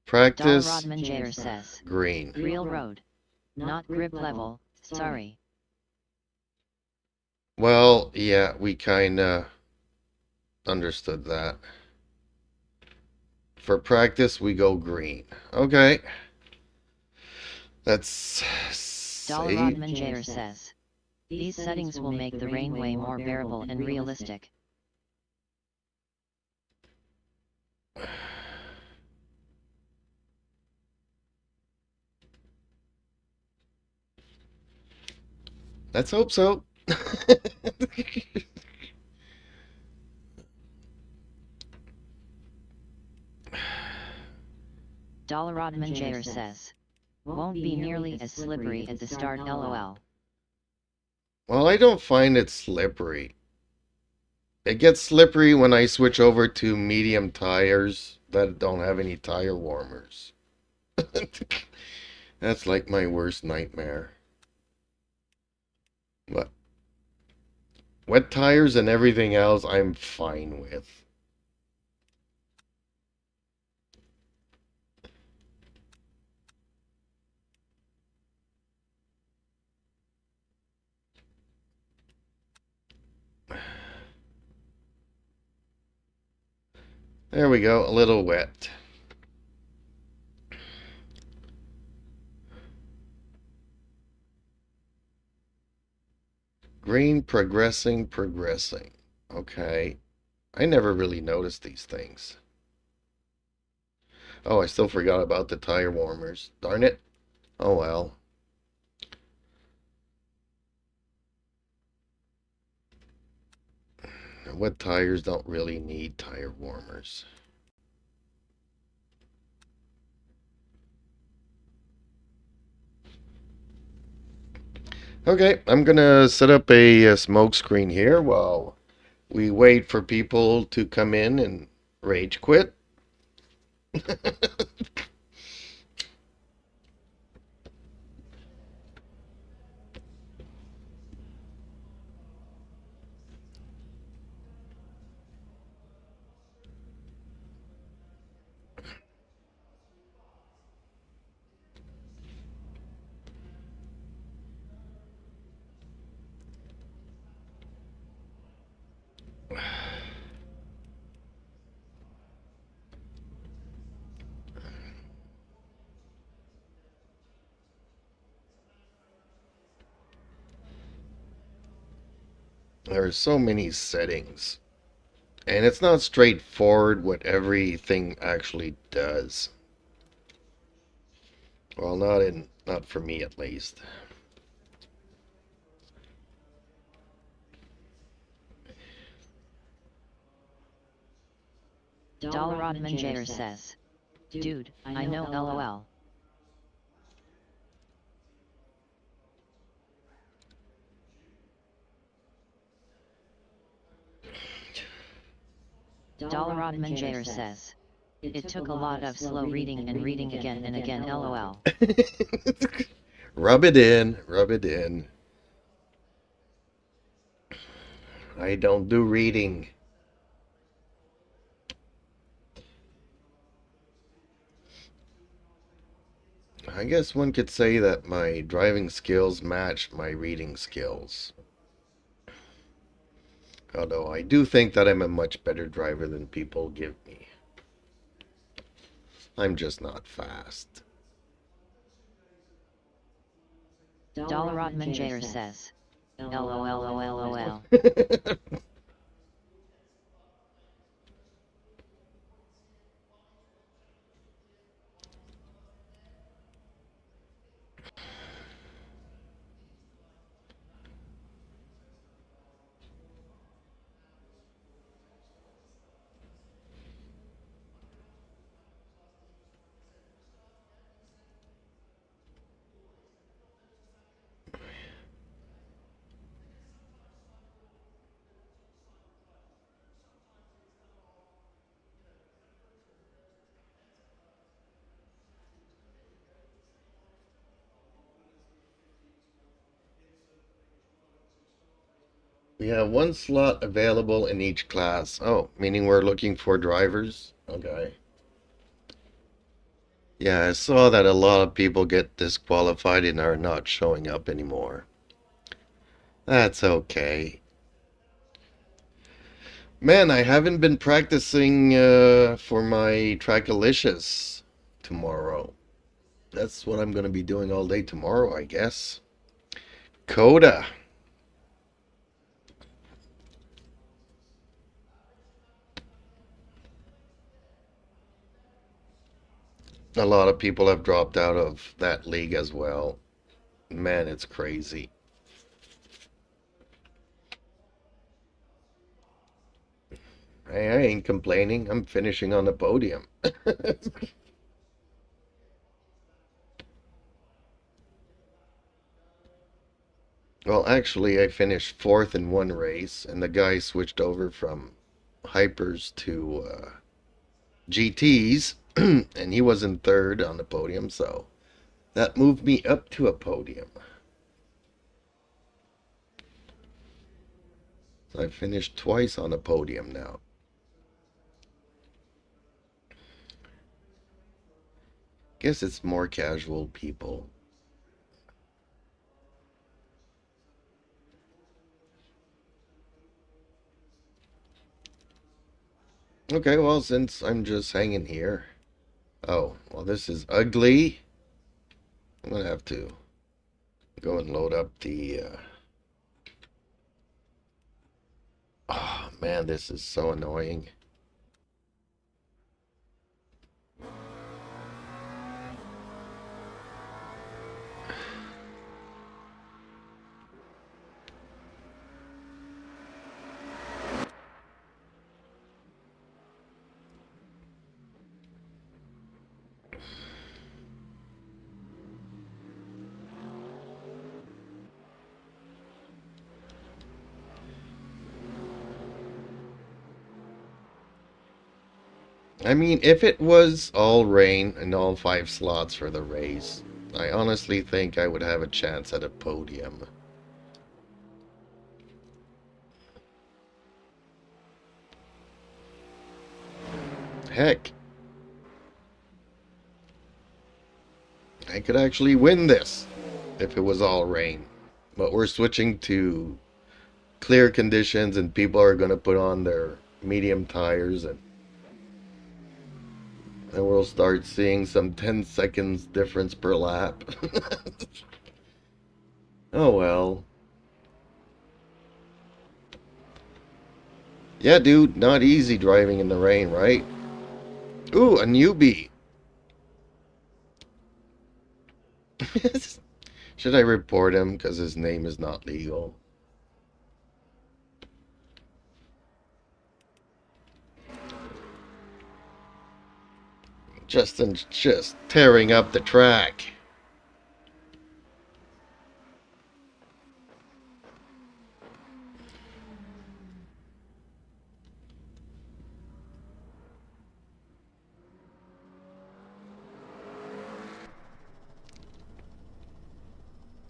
Practice. Dollarod Jair says, Green. real road. Not grip level, sorry. Well, yeah, we kinda understood that. For practice, we go green. Okay. That's Dollarod Jair says, these settings will make the rainway more bearable and realistic. Let's hope so. Dollarod Jair says, won't be nearly as slippery at the start, lol. Well, I don't find it slippery. It gets slippery when I switch over to medium tires that don't have any tire warmers. That's like my worst nightmare. But wet tires and everything else I'm fine with. There we go, a little wet. Green, progressing, progressing. Okay. I never really noticed these things. Oh, I still forgot about the tire warmers. Darn it. Oh well. Wet tires don't really need tire warmers. Okay, I'm gonna set up a smoke screen here while we wait for people to come in and rage quit. There are so many settings, and it's not straightforward what everything actually does. Well, not for me at least. Rodmanjayer says. Dude, I know LOL. Rodmanjayer says. It took a lot of slow reading and reading again and again LOL. Rub it in, rub it in. I don't do reading. I guess one could say that my driving skills match my reading skills. Although I do think that I'm a much better driver than people give me. I'm just not fast. Rodmanjayer says. LOL. We have one slot available in each class. Oh, meaning we're looking for drivers? Okay. Yeah, I saw that a lot of people get disqualified and are not showing up anymore. That's okay. Man, I haven't been practicing for my Trackalicious tomorrow. That's what I'm going to be doing all day tomorrow, I guess. Coda. A lot of people have dropped out of that league as well. Man, it's crazy. Hey, I ain't complaining. I'm finishing on the podium. Well, actually, I finished fourth in one race, and the guy switched over from Hypers to GTs, and he was in third on the podium, so that moved me up to a podium. So I finished twice on a podium now. Guess it's more casual people. Okay, well, since I'm just hanging here. Oh, well, this is ugly. I'm gonna have to go and load up the... Oh, man, this is so annoying. I mean, if it was all rain and all 5 slots for the race, I honestly think I would have a chance at a podium. Heck, I could actually win this if it was all rain. But we're switching to clear conditions and people are going to put on their medium tires and we'll start seeing some 10 seconds difference per lap. Oh well. Yeah, dude, not easy driving in the rain, right? Ooh, a newbie. Should I report him because his name is not legal? Justin's just tearing up the track.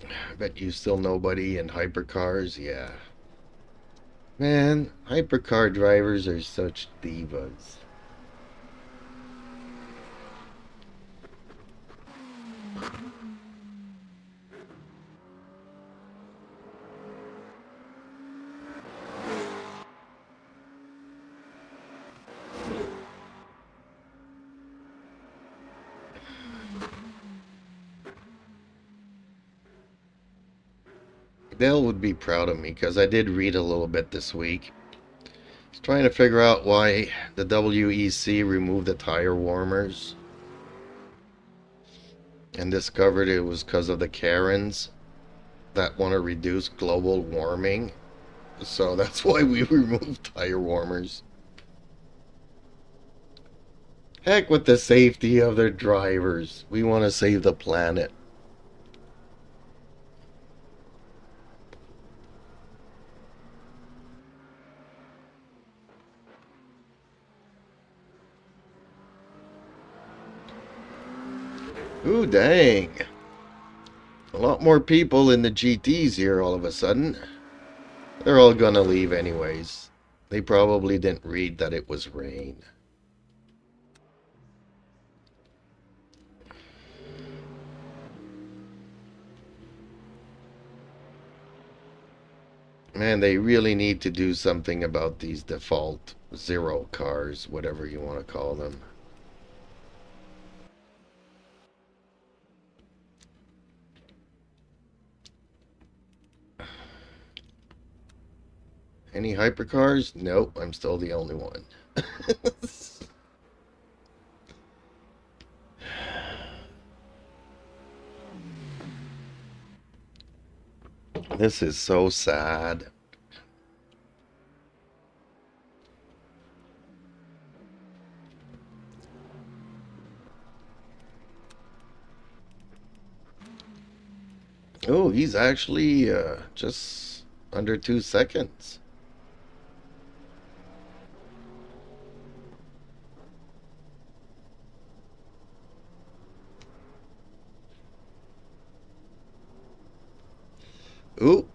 I bet you still nobody in hypercars, yeah. Man, hypercar drivers are such divas. Dale would be proud of me because I did read a little bit this week. I was trying to figure out why the WEC removed the tire warmers and discovered it was because of the Karens that want to reduce global warming. So that's why we removed tire warmers. Heck with the safety of their drivers. We want to save the planet. Ooh, dang. A lot more people in the GTs here all of a sudden. They're all gonna leave anyways. They probably didn't read that it was rain. Man, they really need to do something about these default zero cars, whatever you want to call them. Any hypercars? Nope, I'm still the only one. This is so sad. Oh, he's actually just under 2 seconds. Ooh.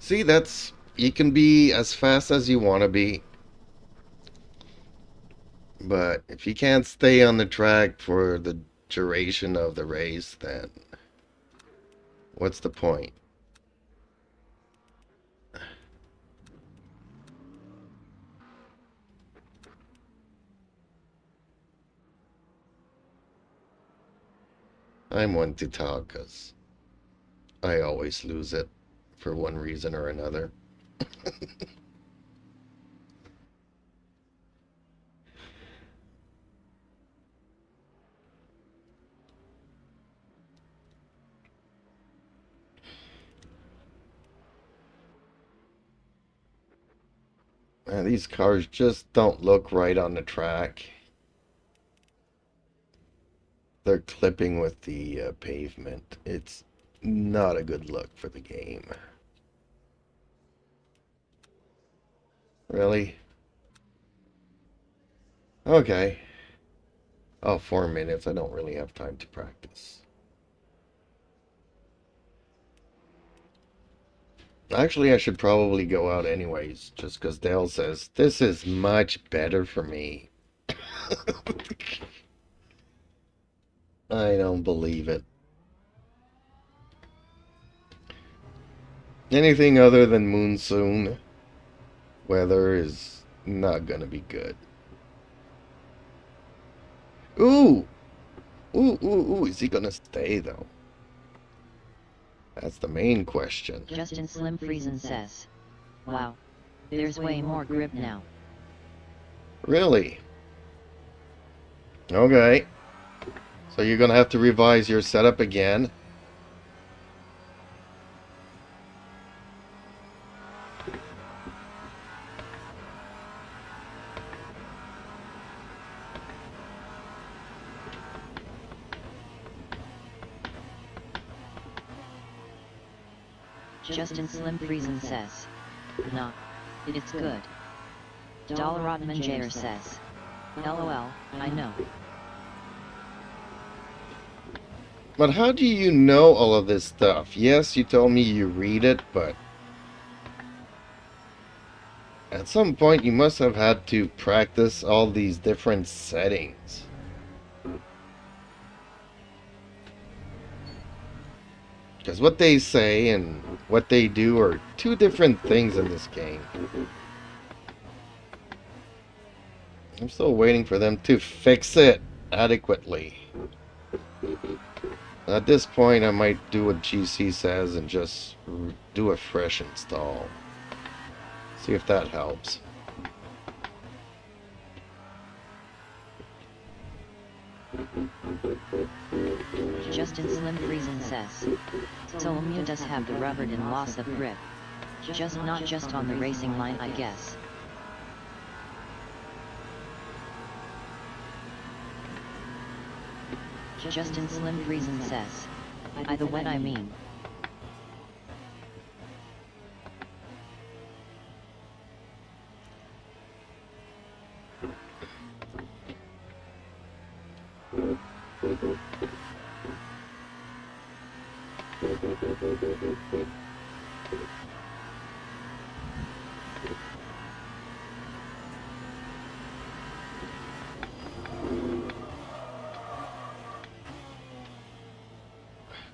See, that's... You can be as fast as you want to be. But if you can't stay on the track for the duration of the race, then what's the point? I'm one to talk because I always lose it for one reason or another. Man, these cars just don't look right on the track. They're clipping with the pavement. It's not a good look for the game. Really? Okay. Oh, 4 minutes. I don't really have time to practice. Actually, I should probably go out anyways, just because Dale says, this is much better for me. I don't believe it. Anything other than monsoon weather is not gonna be good. Ooh! Ooh, ooh, ooh, is he gonna stay though? That's the main question. Justin Slim Friesen says, wow. There's way more grip now. Really? Okay. So you're gonna have to revise your setup again. Justin Slim Friesen says. Nah. It's good. Dollarotman Jair says. LOL, I know. But how do you know all of this stuff? Yes, you told me you read it, but at some point you must have had to practice all these different settings. Because what they say and what they do are two different things in this game. I'm still waiting for them to fix it adequately. At this point, I might do what GC says and just do a fresh install. See if that helps. Justin Slim Friesen says. So LMU does have the rubbered and loss of grip. Not just on the racing line, I guess. Justin Slim Friesen says. I the what I mean.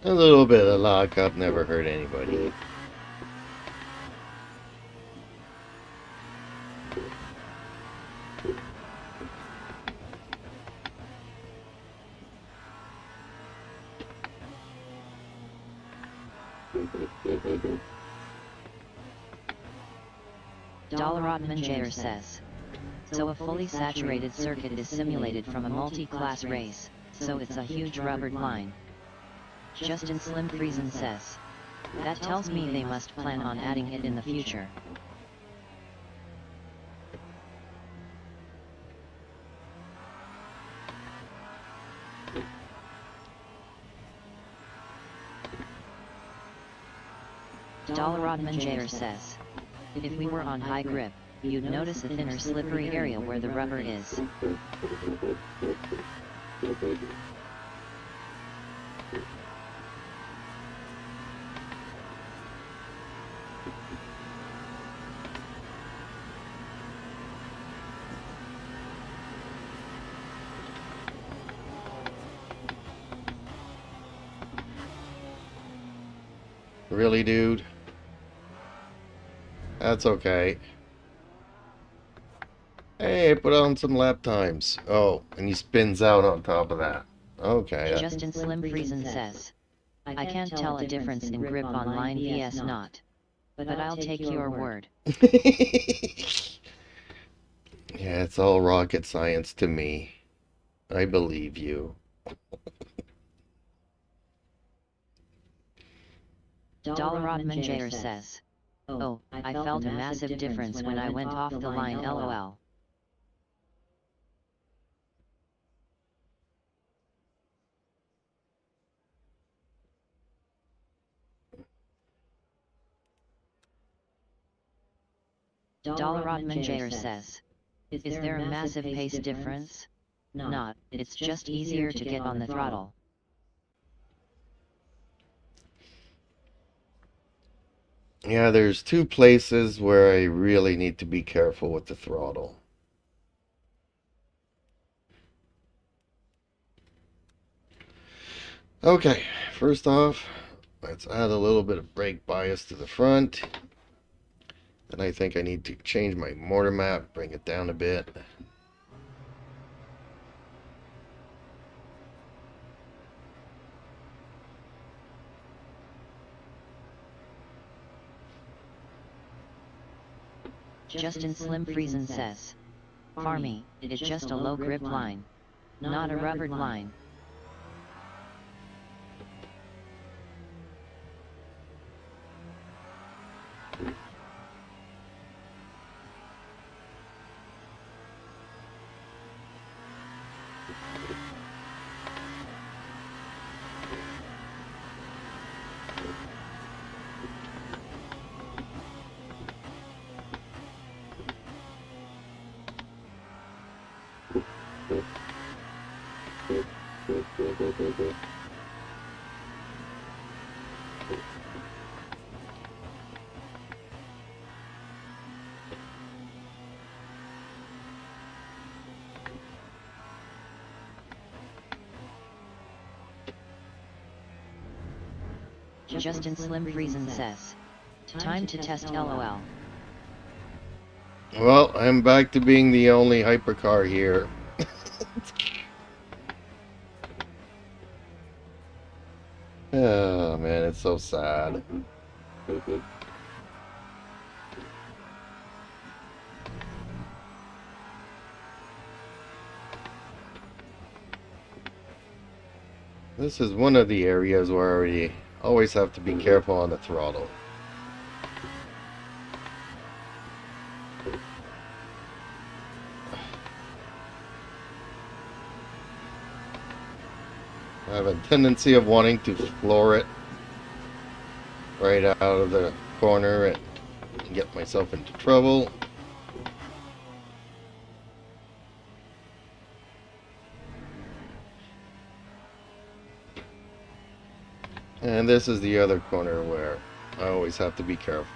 A little bit of lockup never hurt anybody. Dollarotman Jair says. So a fully saturated circuit is simulated from a multi-class race, so it's a huge rubbered line. Justin Slim Friesen says. That tells me they must plan on adding it in the future. Dollarotman Jair says. If we were on high grip, you'd notice a thinner slippery area where the rubber is. Really, dude? That's okay. Hey, put on some lap times. Oh, and he spins out on top of that. Okay. Justin Slim Friesen says. I can't tell a difference in grip on line vs not. But I'll take your word. Yeah, it's all rocket science to me. I believe you. Dollarotman Jair says. Oh, I felt a massive difference when I went off the line, LOL. Dollarotman Jair says. Is there a massive pace difference? Not, it's just easier to get on the throttle. Yeah, there's two places where I really need to be careful with the throttle. Okay, first off, let's add a little bit of brake bias to the front. And I think I need to change my mortar map, bring it down a bit. Justin Slim Friesen says. For me, it is just a low grip line. Not a rubbered line. Justin Slim Friesen says. Time to test LOL. Well, I'm back to being the only hypercar here. Oh man, it's so sad. This is one of the areas where we always have to be careful on the throttle. I have a tendency of wanting to floor it right out of the corner and get myself into trouble. And this is the other corner where I always have to be careful.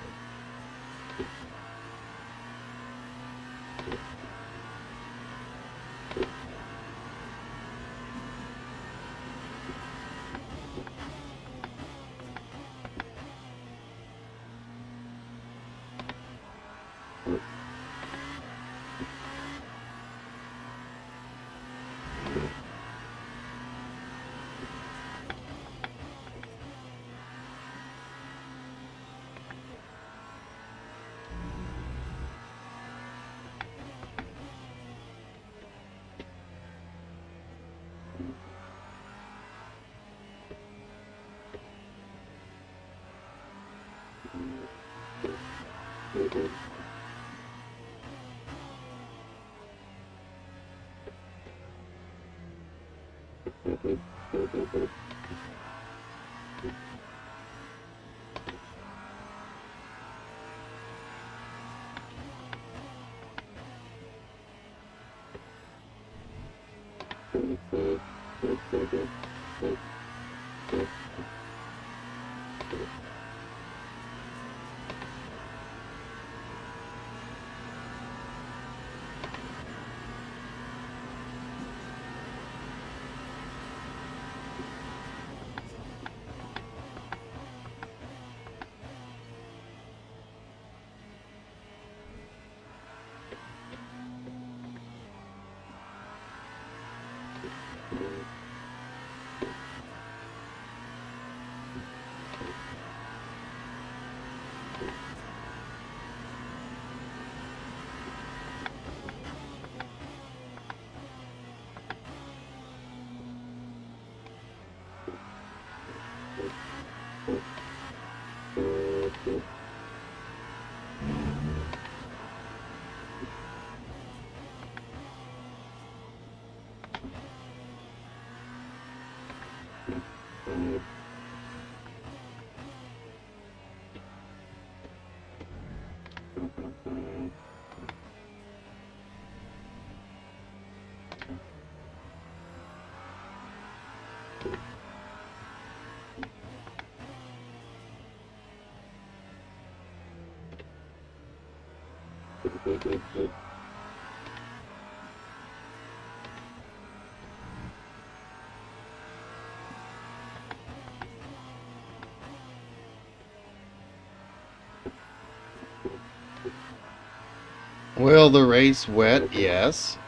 Will the race wet? Yes.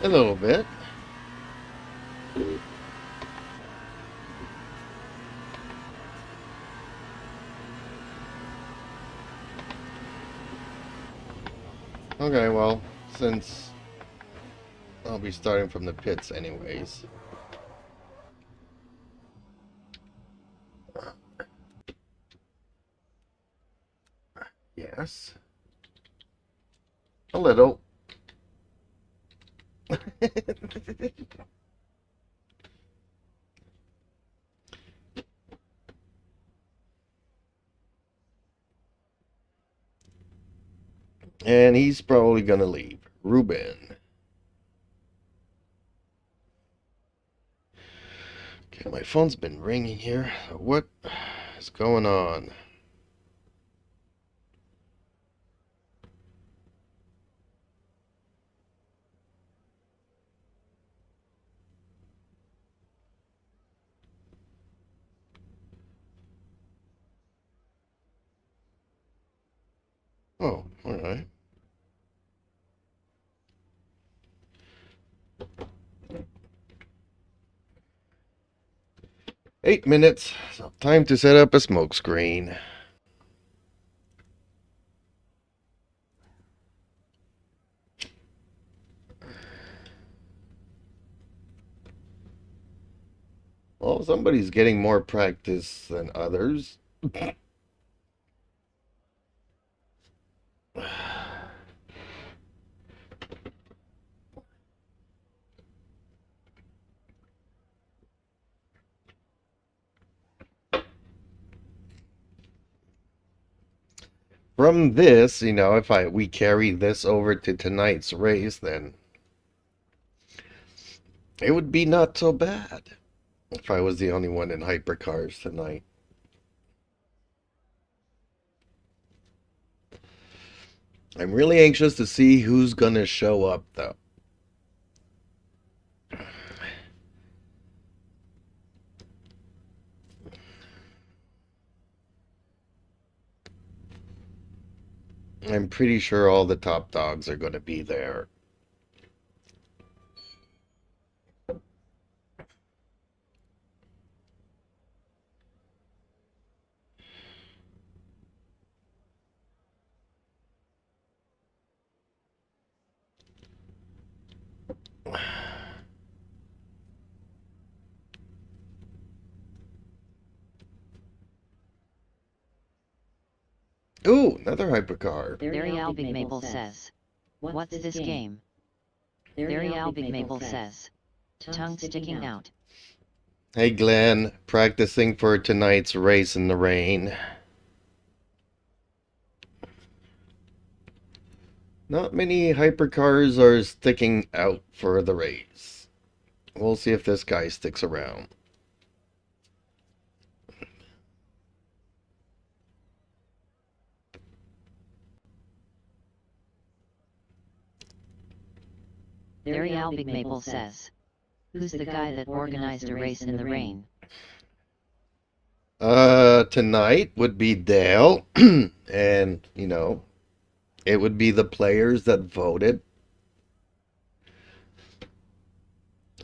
A little bit. Okay, well, since I'll be starting from the pits anyways. Yes. A little. And he's probably gonna leave. Ruben. Okay, my phone's been ringing here. What is going on? Oh, alright. 8 minutes. So time to set up a smoke screen. Well, somebody's getting more practice than others. From this, if we carry this over to tonight's race, then it would be not so bad if I was the only one in hypercars tonight. I'm really anxious to see who's gonna show up, though. I'm pretty sure all the top dogs are gonna be there. Ooh, another hypercar. Very Big Maple says. What's this game? Very Big Maple says. Tongue sticking out. Hey Glenn, practicing for tonight's race in the rain. Not many hypercars are sticking out for the race. We'll see if this guy sticks around. Very Big Maple says. Who's the guy that organized a race in the rain? Tonight would be Dale, and, it would be the players that voted.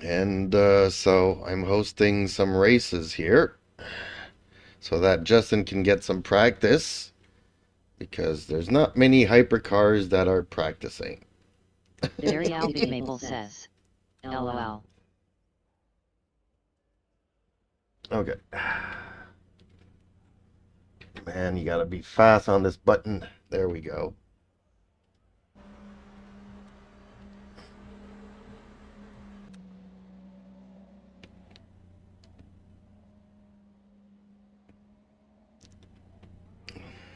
And, so I'm hosting some races here so that Justin can get some practice because there's not many hypercars that are practicing. Very Big Maple says. LOL. Okay. Man, you gotta be fast on this button. There we go.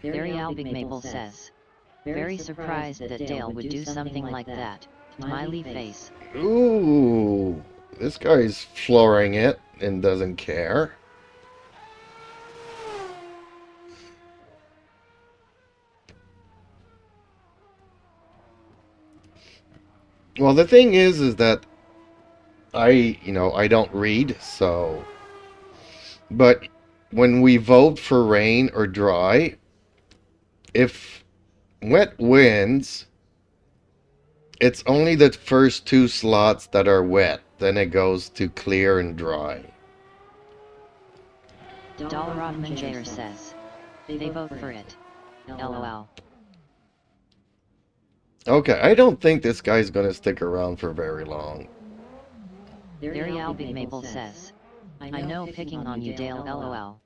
Very Big Maple says. Very surprised that Dale would do something like that. Smiley face. Ooh, this guy's flooring it and doesn't care. Well, the thing is that I don't read, so. But when we vote for rain or dry, if wet wins, it's only the first two slots that are wet. Then it goes to clear and dry. Dollarod Jair says. They vote for it. LOL. Okay, I don't think this guy's gonna stick around for very long. Very Big Maple says. I know picking on you, Dale. LOL.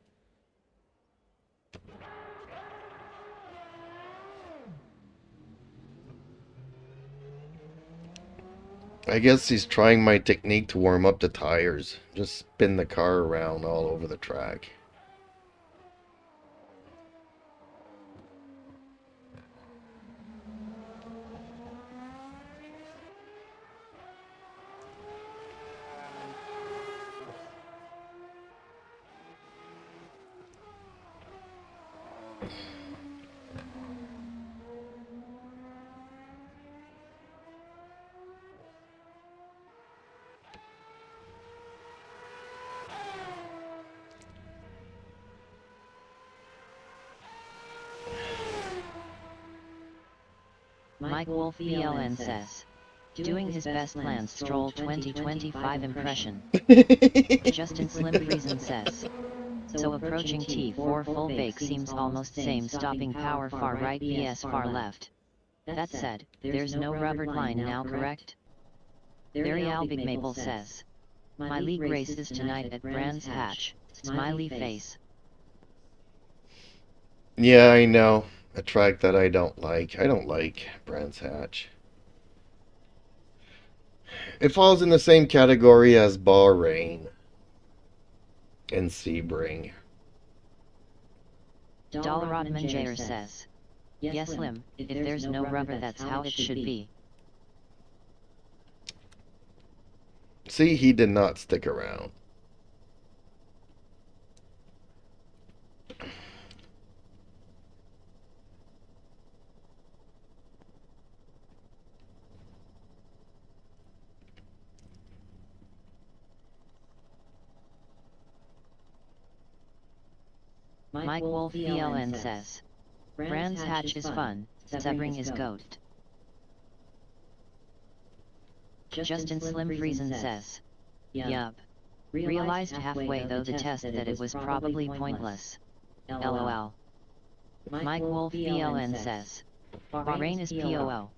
I guess he's trying my technique to warm up the tires. Just spin the car around all over the track. Mike Wolf ELN says. Doing his best Lance Stroll 2025 impression. Justin Slim Friesen says. So approaching T4 full bake seems almost same stopping power far right vs far left. That said, there's no rubbered line now correct? Very Albig Maple says. My league race is tonight at Brands Hatch, smiley face. Yeah, I know. A track that I don't like. I don't like Brands Hatch. It falls in the same category as Bahrain and Sebring. Dollarod Manjayer says. Yes Lim, if there's no rubber that's how it should be. See, he did not stick around. Mike Wolf ELN says. Brands Hatch is fun, Sebring is goat. Justin Slim Friesen says. Yup. Realized halfway though the test that it was probably pointless. LOL. Mike Wolf ELN says. Bahrain is POO.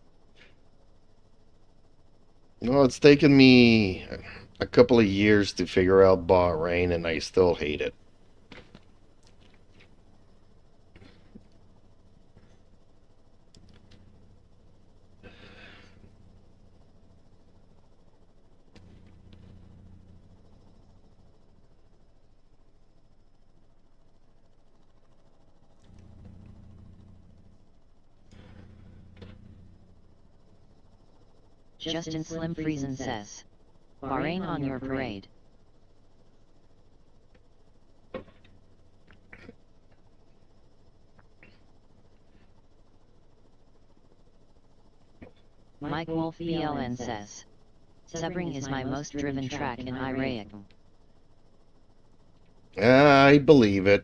Well, it's taken me a couple of years to figure out Bahrain, and I still hate it. Justin Slim Friesen says. Bahrain on your parade. Mike Wolf ELN says. Sebring is my most driven track in Iraq. I believe it.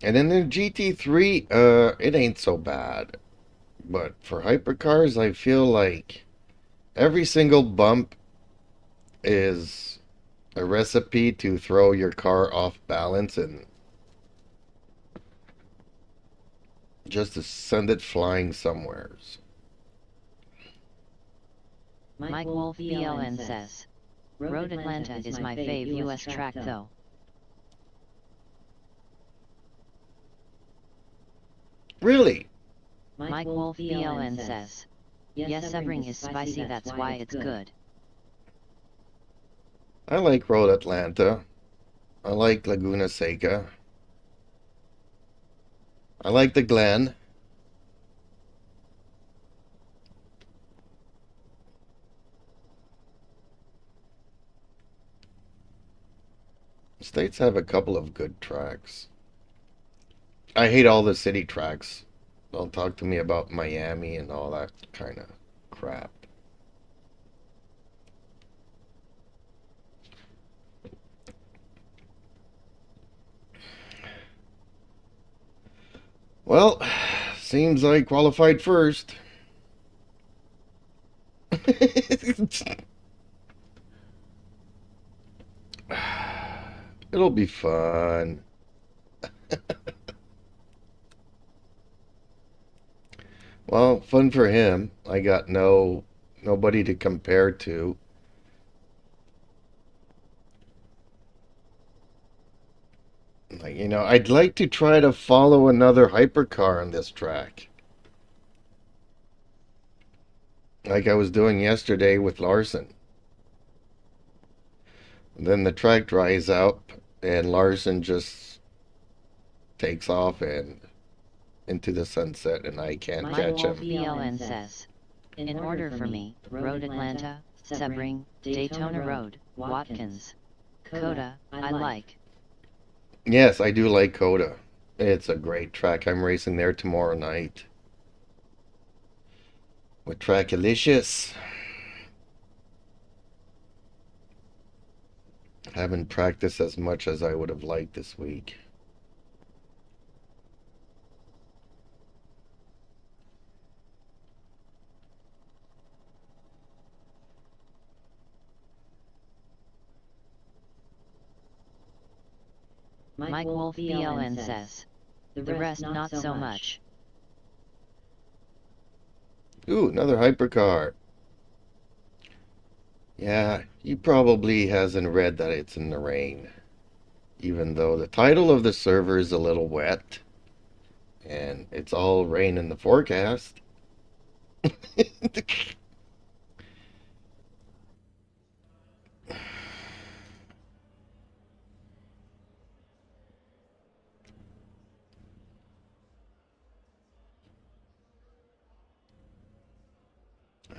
And in the GT3, it ain't so bad. But for hypercars, I feel like every single bump is a recipe to throw your car off balance and just to send it flying somewheres. Mike Wolf ELN says. Road Atlanta is my fave US track though. Really? Mike Wolf ELN says. Yes, Sebring is spicy, that's why it's good. I like Road Atlanta. I like Laguna Seca. I like the Glen. States have a couple of good tracks. I hate all the city tracks. Don't talk to me about Miami and all that kind of crap. Well, seems I qualified first. It'll be fun. Well, fun for him. I got nobody to compare to. Like, I'd like to try to follow another hypercar on this track. Like I was doing yesterday with Larson. And then the track dries out and Larson just takes off and into the sunset and I can't Mike catch Wolf him. ELN says, in order for me, Road Atlanta, Sebring, Daytona Road, Watkins, Coda, I like. Yes, I do like Coda. It's a great track. I'm racing there tomorrow night with Trackalicious. Haven't practiced as much as I would have liked this week. Mike Wolf ELN says, the rest not so much. Ooh, another hypercar. Yeah, he probably hasn't read that it's in the rain. Even though the title of the server is a little wet. And it's all rain in the forecast.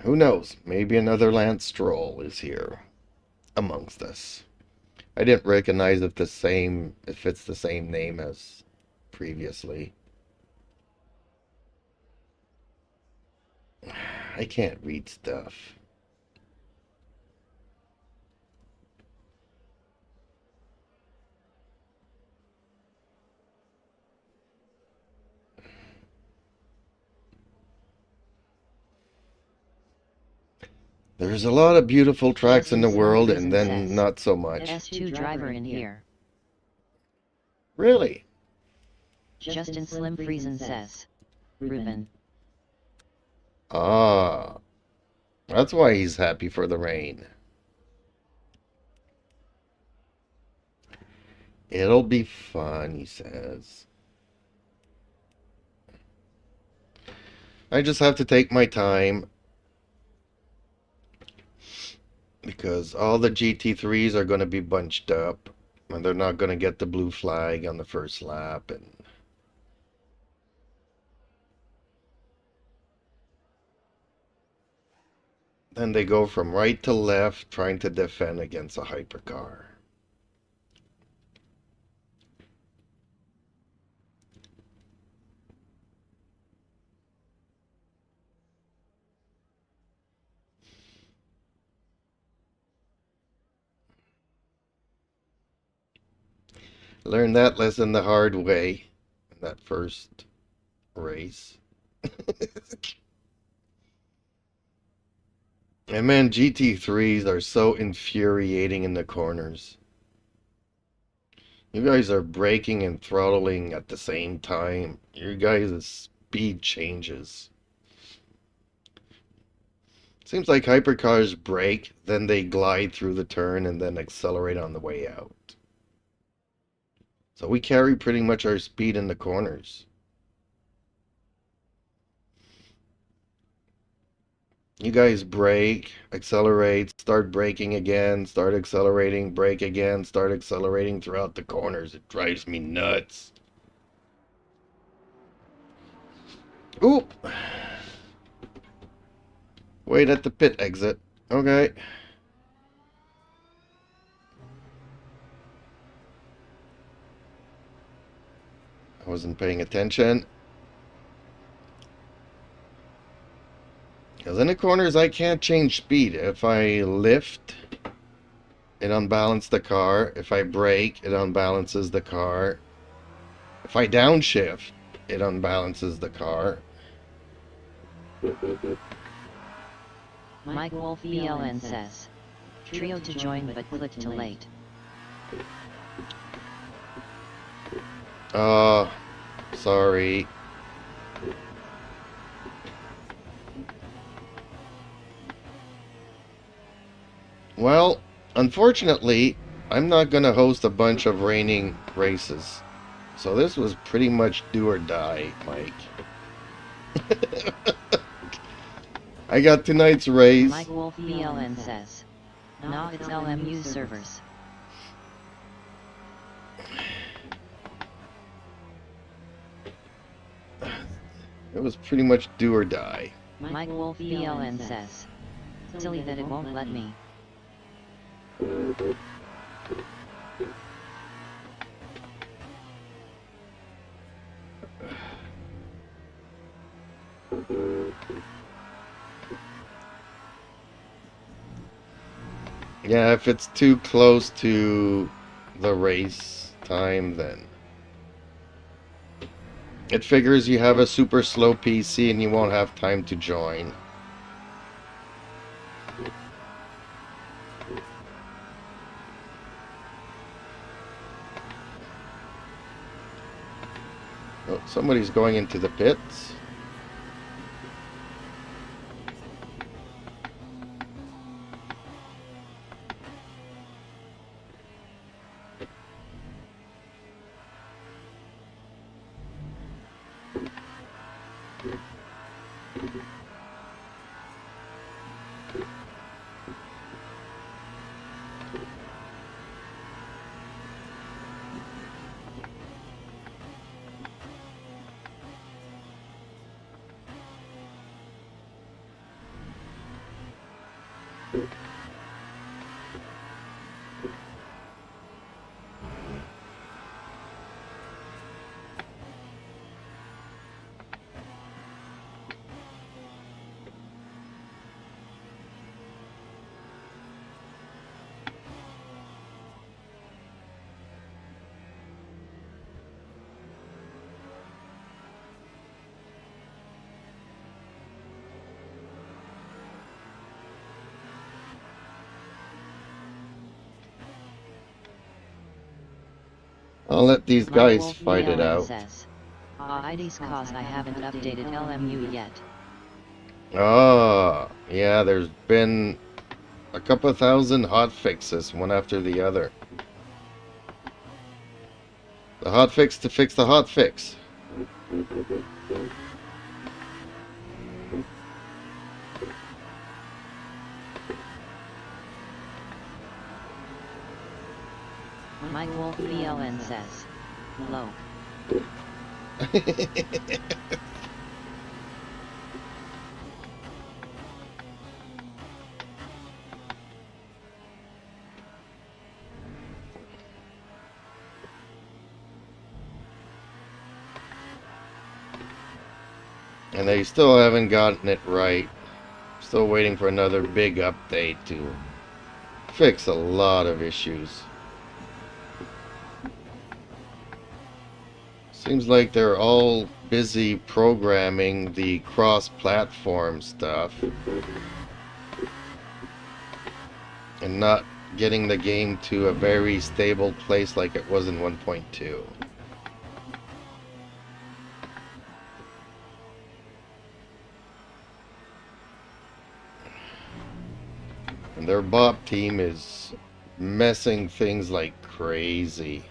Who knows? Maybe another Lance Stroll is here amongst us. I didn't recognize if it's the same name as previously. I can't read stuff. There's a lot of beautiful tracks in the world, and then not so much. S2 driver in here. Really? Justin Slim Friesen says, Ruben. Ah, that's why he's happy for the rain. It'll be fun, he says. I just have to take my time because all the GT3s are going to be bunched up and they're not going to get the blue flag on the first lap, and then they go from right to left trying to defend against a hypercar. Learned that lesson the hard way in that first race. And man, GT3s are so infuriating in the corners. You guys are braking and throttling at the same time. Your guys' speed changes. Seems like hypercars brake, then they glide through the turn and then accelerate on the way out. So we carry pretty much our speed in the corners. You guys brake, accelerate, start braking again, start accelerating, brake again, start accelerating throughout the corners. It drives me nuts. Oop! Wait at the pit exit. Okay. I wasn't paying attention. Because in the corners I can't change speed. If I lift, it unbalances the car. If I brake, it unbalances the car. If I downshift, it unbalances the car. Mike Wolf ELN says, trio to join but clicked too late. Sorry. Well, unfortunately, I'm not going to host a bunch of raining races. So this was pretty much do or die, Mike. I got tonight's race. Mike Wolf ELN says, nah, it's LMU servers. It was pretty much do or die. Mike Wolf BLN says. Silly that it won't let me. Yeah, if it's too close to the race time, then it figures you have a super slow PC and you won't have time to join. Oh, somebody's going into the pits. I'll let these guys fight it out. Says, ID's cause I haven't updated LMU yet. Ah, yeah, there's been a couple thousand hotfixes, one after the other. The hotfix to fix the hotfix. Mike Wolf BLN says, low. And they still haven't gotten it right. Still waiting for another big update to fix a lot of issues. Seems like they're all busy programming the cross-platform stuff and not getting the game to a very stable place like it was in 1.2. And their bot team is messing things like crazy.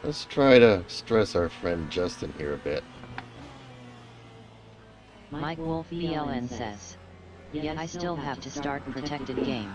Let's try to stress our friend Justin here a bit. Mike Wolf BLN says, yet I still have to start protected game.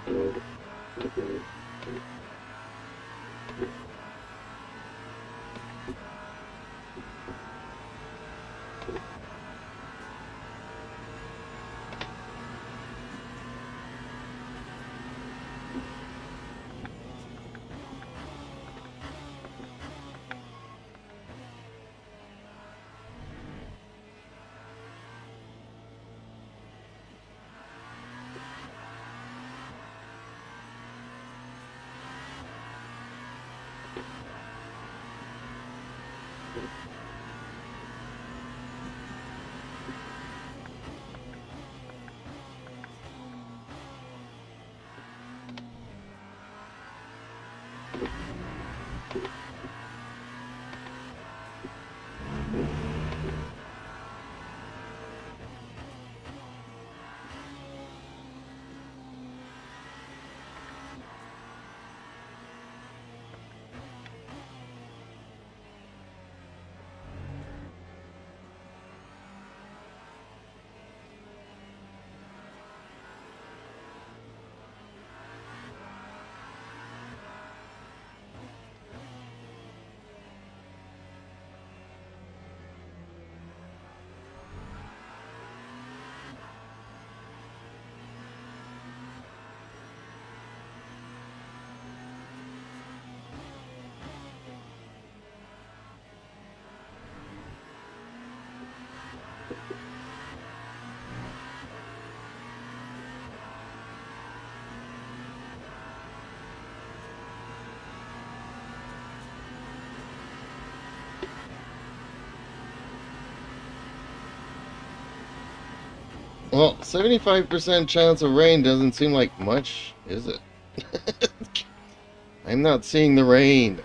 Well, 75% chance of rain doesn't seem like much, is it? I'm not seeing the rain.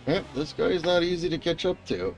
Yep, this guy's not easy to catch up to.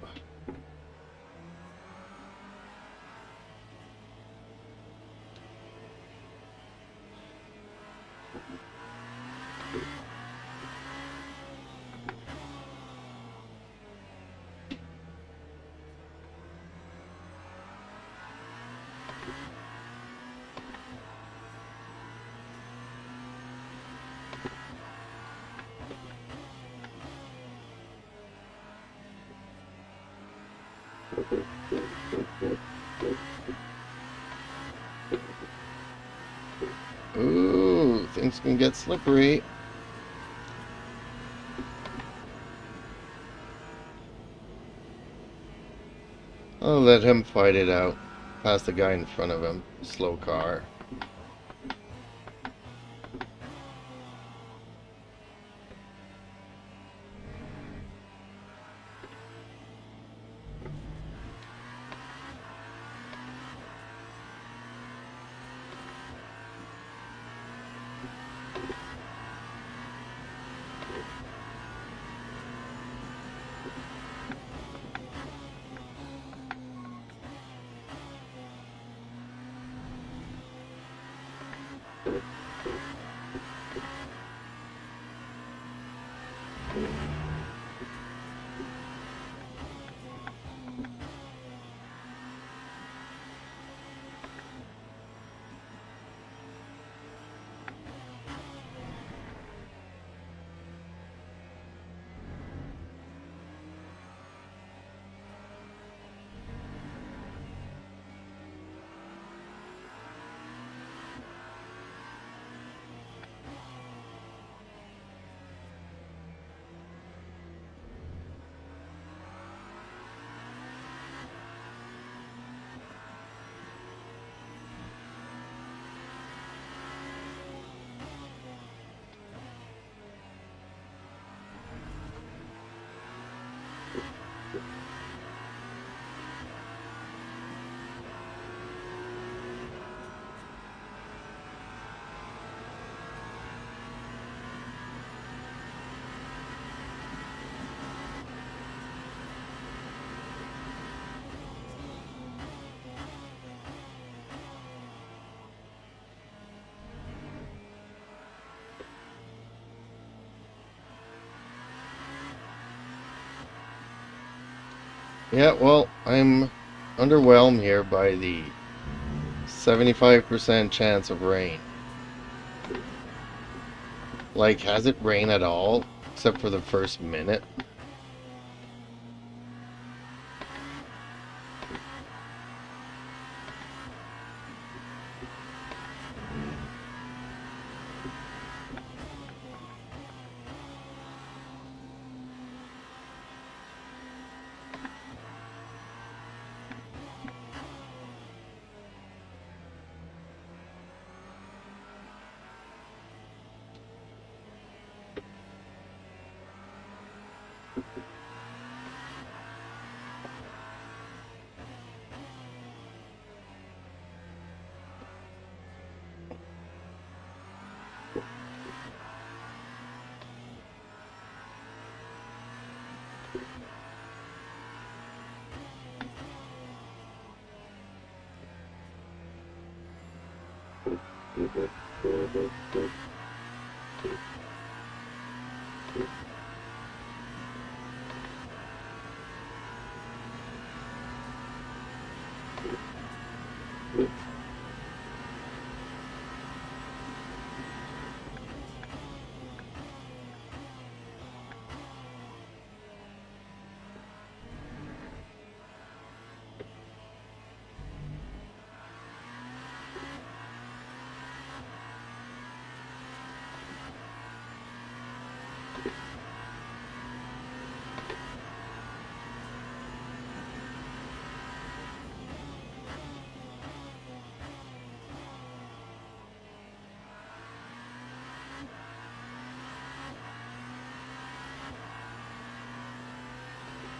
Ooh, things can get slippery. I'll let him fight it out. Past the guy in front of him. Slow car. Yeah, well, I'm underwhelmed here by the 75% chance of rain. Like, has it rained at all? Except for the first minute?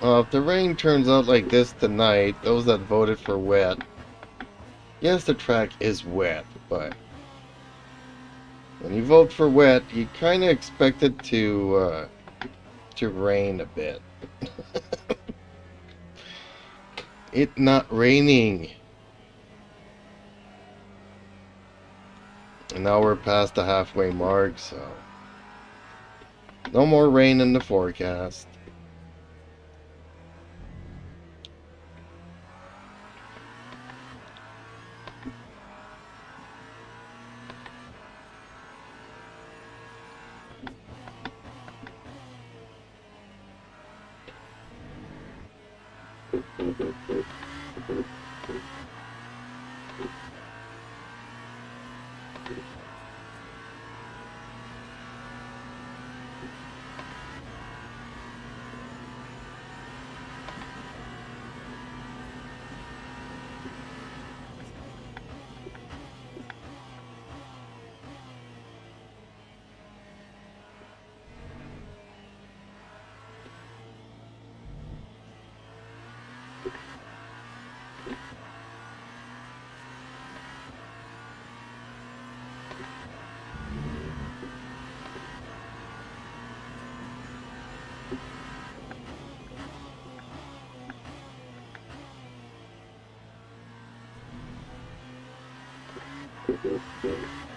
If the rain turns out like this tonight, those that voted for wet, yes, the track is wet, but when you vote for wet, you kind of expect it to rain a bit. It not raining. And now we're past the halfway mark, so no more rain in the forecast.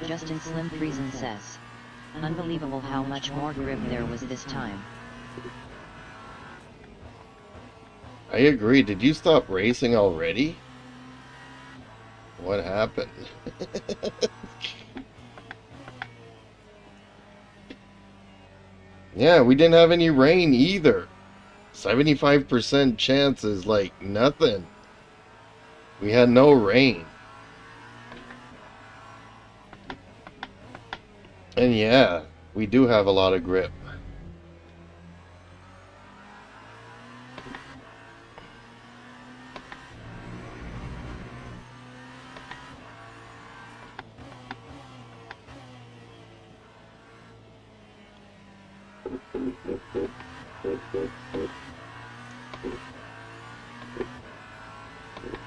Justin Slim Friesen says. Unbelievable how much more grip there was this time. I agree. Did you stop racing already? What happened? Yeah, we didn't have any rain either. 75% chance is like nothing. We had no rain. And yeah, we do have a lot of grip.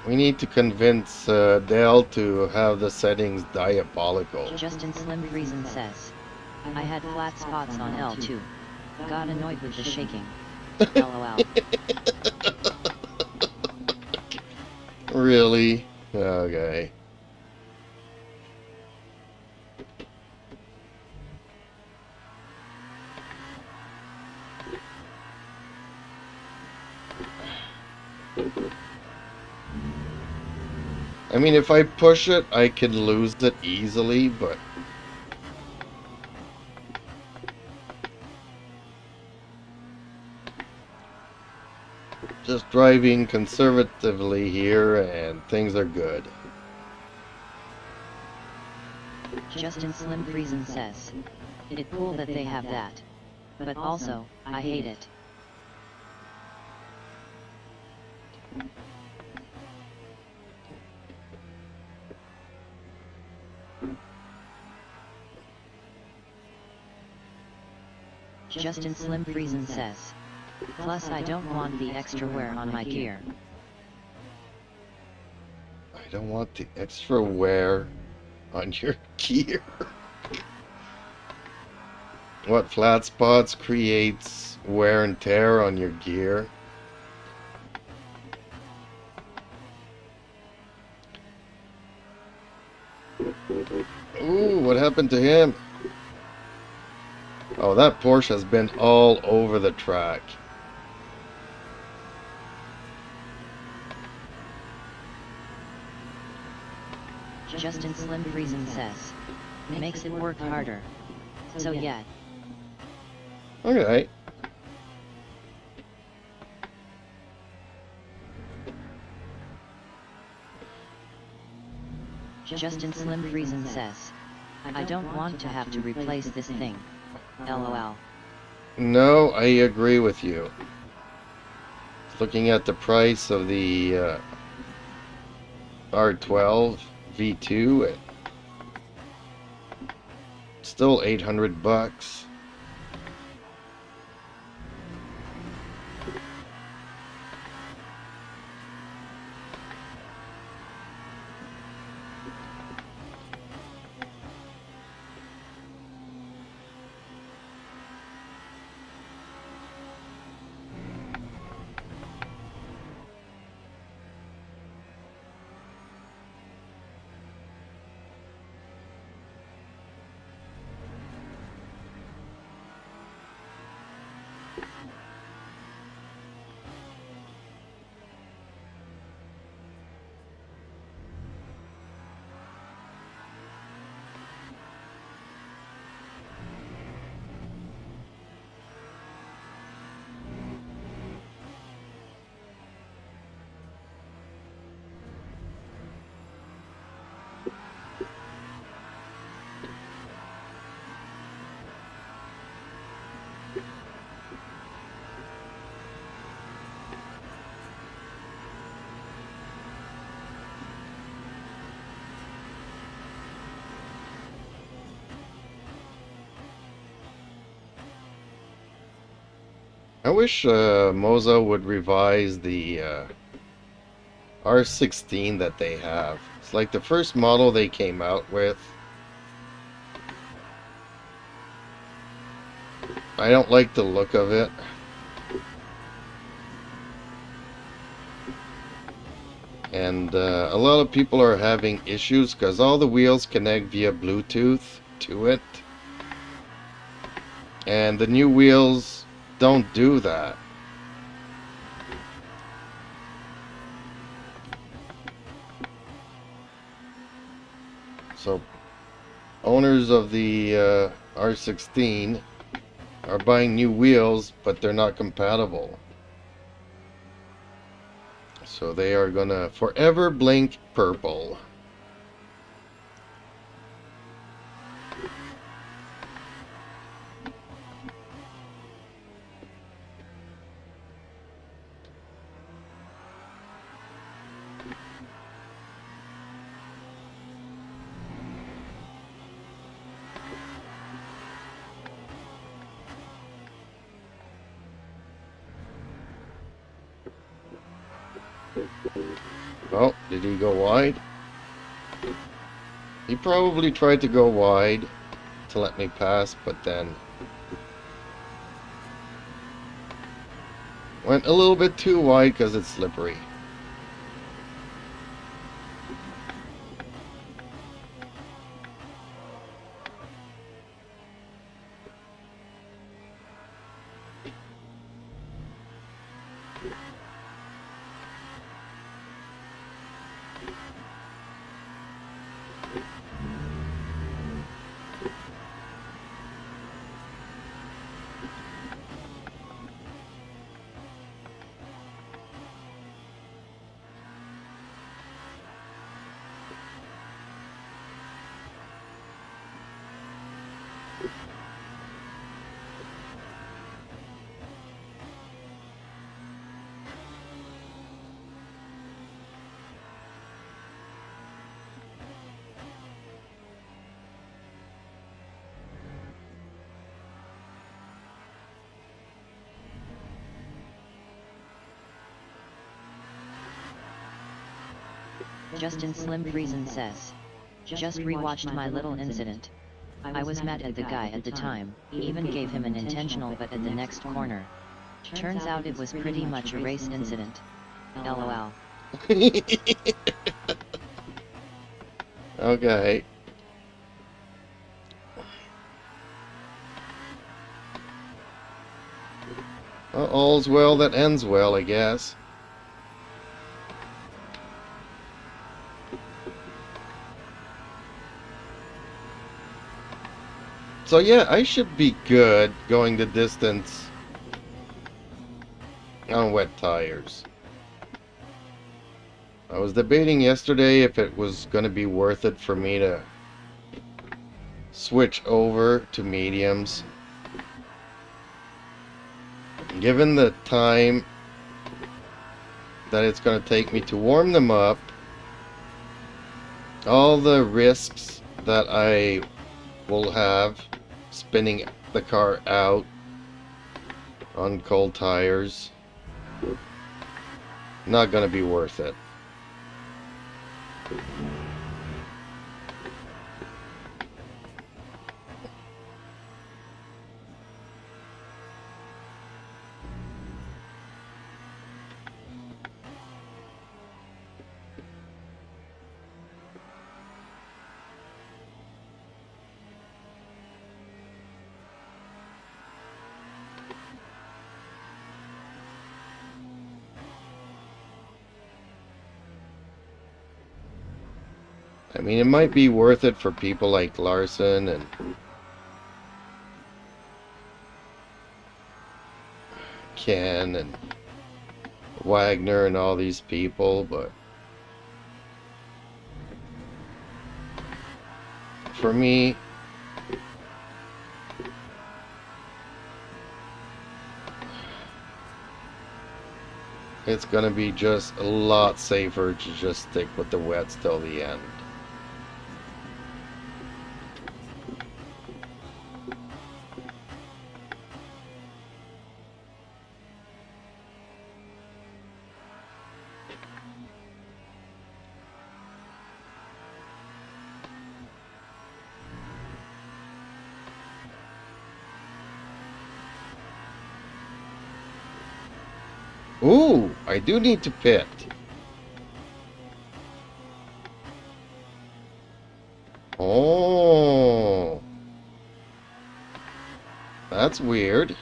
We need to convince Dale to have the settings diabolical. Justin Slim Friesen says. I had flat spots on L2. Got annoyed with the shaking. LOL. Really? Okay. I mean, if I push it, I can lose it easily, but just driving conservatively here and things are good. Justin Slim Friesen says, "It cool that they have that. But also, I hate it." Justin Slim Friesen says, "Plus I don't want the extra wear on my gear." I don't want the extra wear on your gear. What, flat spots creates wear and tear on your gear? Ooh, what happened to him? Oh, that Porsche has been all over the track. Justin Slim Friesen says, "Makes it work harder." So yeah. Okay. Justin Slim Friesen says, "I don't want to have to replace this thing. LOL." No, I agree with you. Looking at the price of the R12 V2, it's still $800. I wish Moza would revise the R16 that they have. It's like the first model they came out with. I don't like the look of it. And a lot of people are having issues because all the wheels connect via Bluetooth to it. And the new wheels don't do that. So owners of the R16 are buying new wheels, but they're not compatible. So they are gonna forever blink purple. Oh, did he go wide? He probably tried to go wide to let me pass, but then went a little bit too wide because it's slippery. Justin Slim Friesen says. Just rewatched my little incident. I was mad at the guy at the time, even gave him an intentional but at the next corner. Turns out it was pretty much a race incident. LOL. Okay. Well, all's well that ends well, I guess. So yeah, I should be good going the distance on wet tires. I was debating yesterday if it was going to be worth it for me to switch over to mediums. Given the time that it's going to take me to warm them up, all the risks that I will have spinning the car out on cold tires, not going to be worth it. I mean, it might be worth it for people like Larson and Ken and Wagner and all these people, but for me, it's gonna be just a lot safer to just stick with the wets till the end. Ooh, I do need to pit. Oh, that's weird.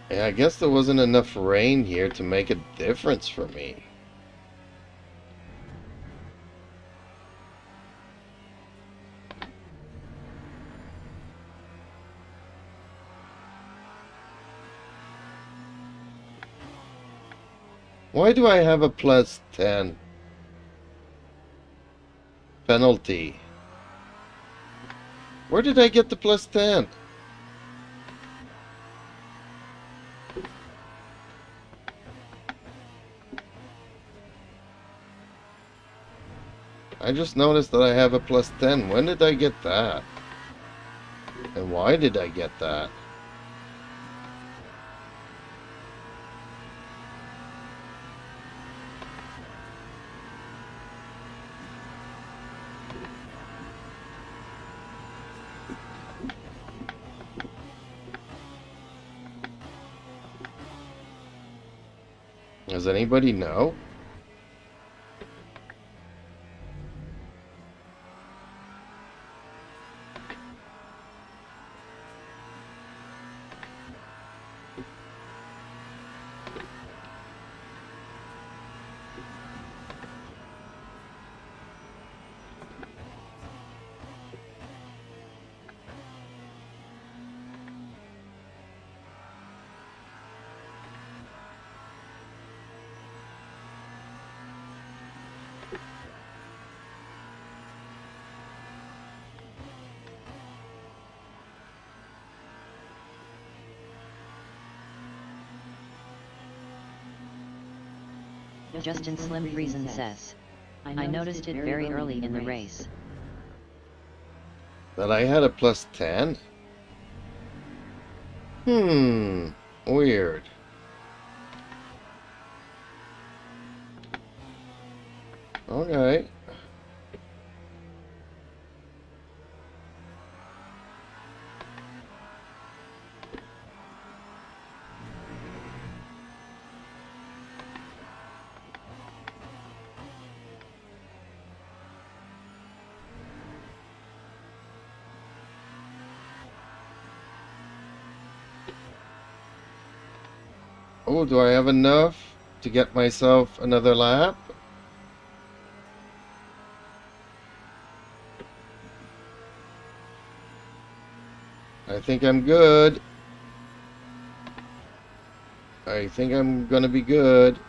Yeah, I guess there wasn't enough rain here to make a difference for me. Why do I have a plus 10 penalty? Where did I get the plus 10? I just noticed that I have a plus 10. When did I get that? And why did I get that? Does anybody know? Justin Slim Friesen says. I noticed it very early in the race. But I had a plus 10? Weird. Okay. Oh, do I have enough to get myself another lap? I think I'm good. I think I'm gonna be good.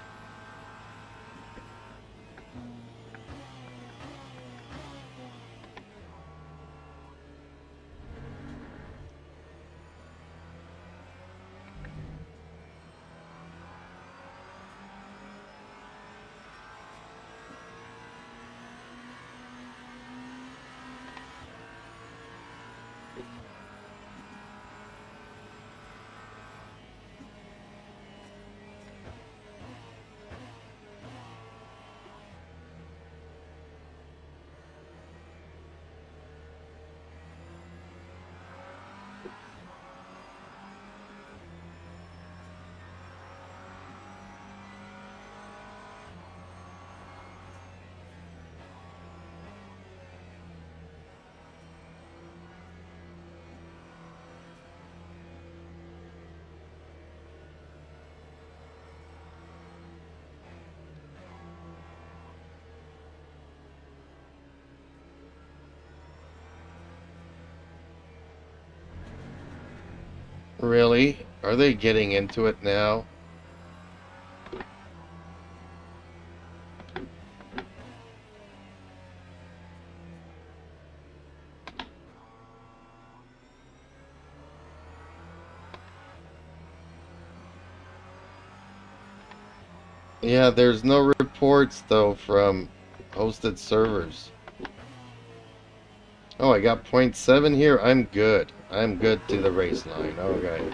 Really? Are they getting into it now? Yeah, there's no reports though from hosted servers. Oh, I got .7 here. I'm good. I'm good to the race line. Okay.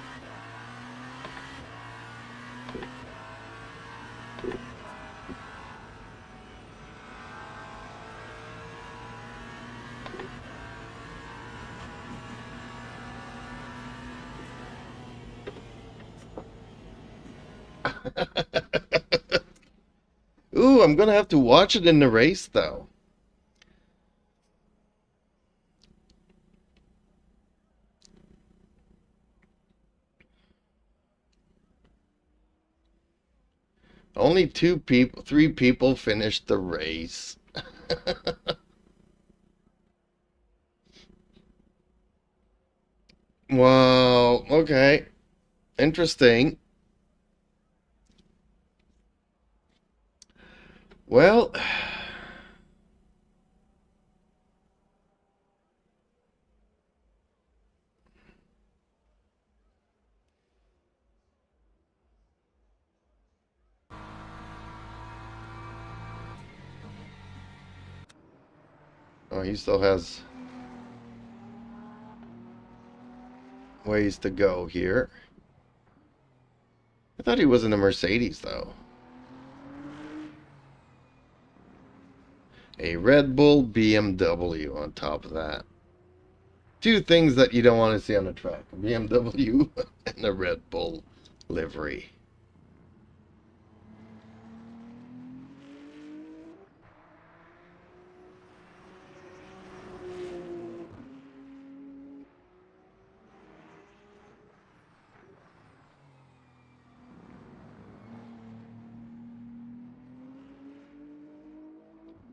Ooh, I'm gonna have to watch it in the race though. Only three people finished the race. Wow, okay. Interesting. Well, oh, he still has ways to go here. I thought he was in a Mercedes though. A Red Bull BMW on top of that. Two things that you don't want to see on the track. A BMW and a Red Bull livery.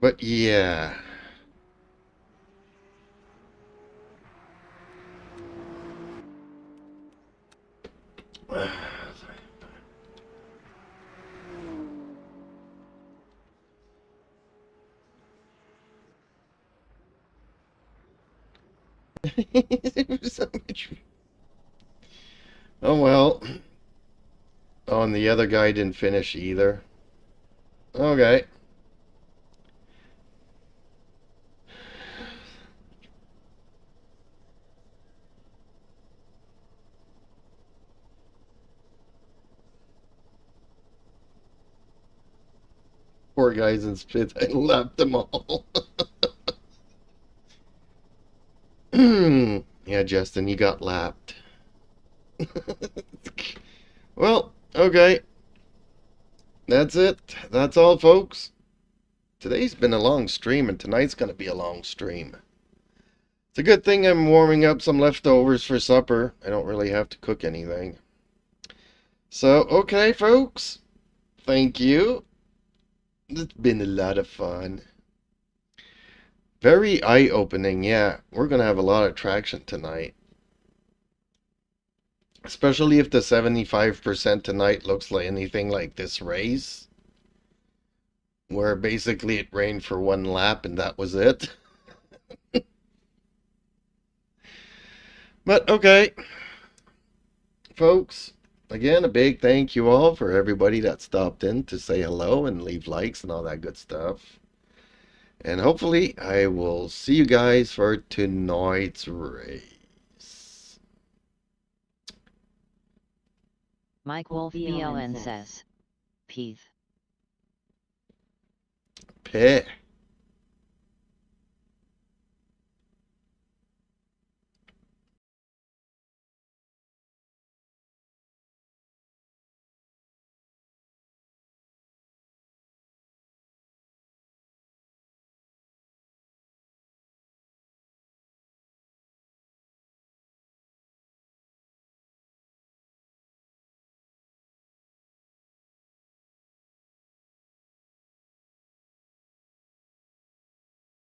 But yeah. So much. Oh well. Oh, and the other guy didn't finish either. Okay. Poor guys in spit. I lapped them all. Yeah, Justin, you got lapped. Well, okay. That's it. That's all, folks. Today's been a long stream, and tonight's going to be a long stream. It's a good thing I'm warming up some leftovers for supper. I don't really have to cook anything. So, okay, folks. Thank you. It's been a lot of fun. Very eye-opening, yeah. We're going to have a lot of traction tonight. Especially if the 75% tonight looks like anything like this race. Where basically it rained for one lap and that was it. But okay. Folks, again, a big thank you all for everybody that stopped in to say hello and leave likes and all that good stuff. And hopefully I will see you guys for tonight's race. Mike Wolf BLN says, Peace. Peh.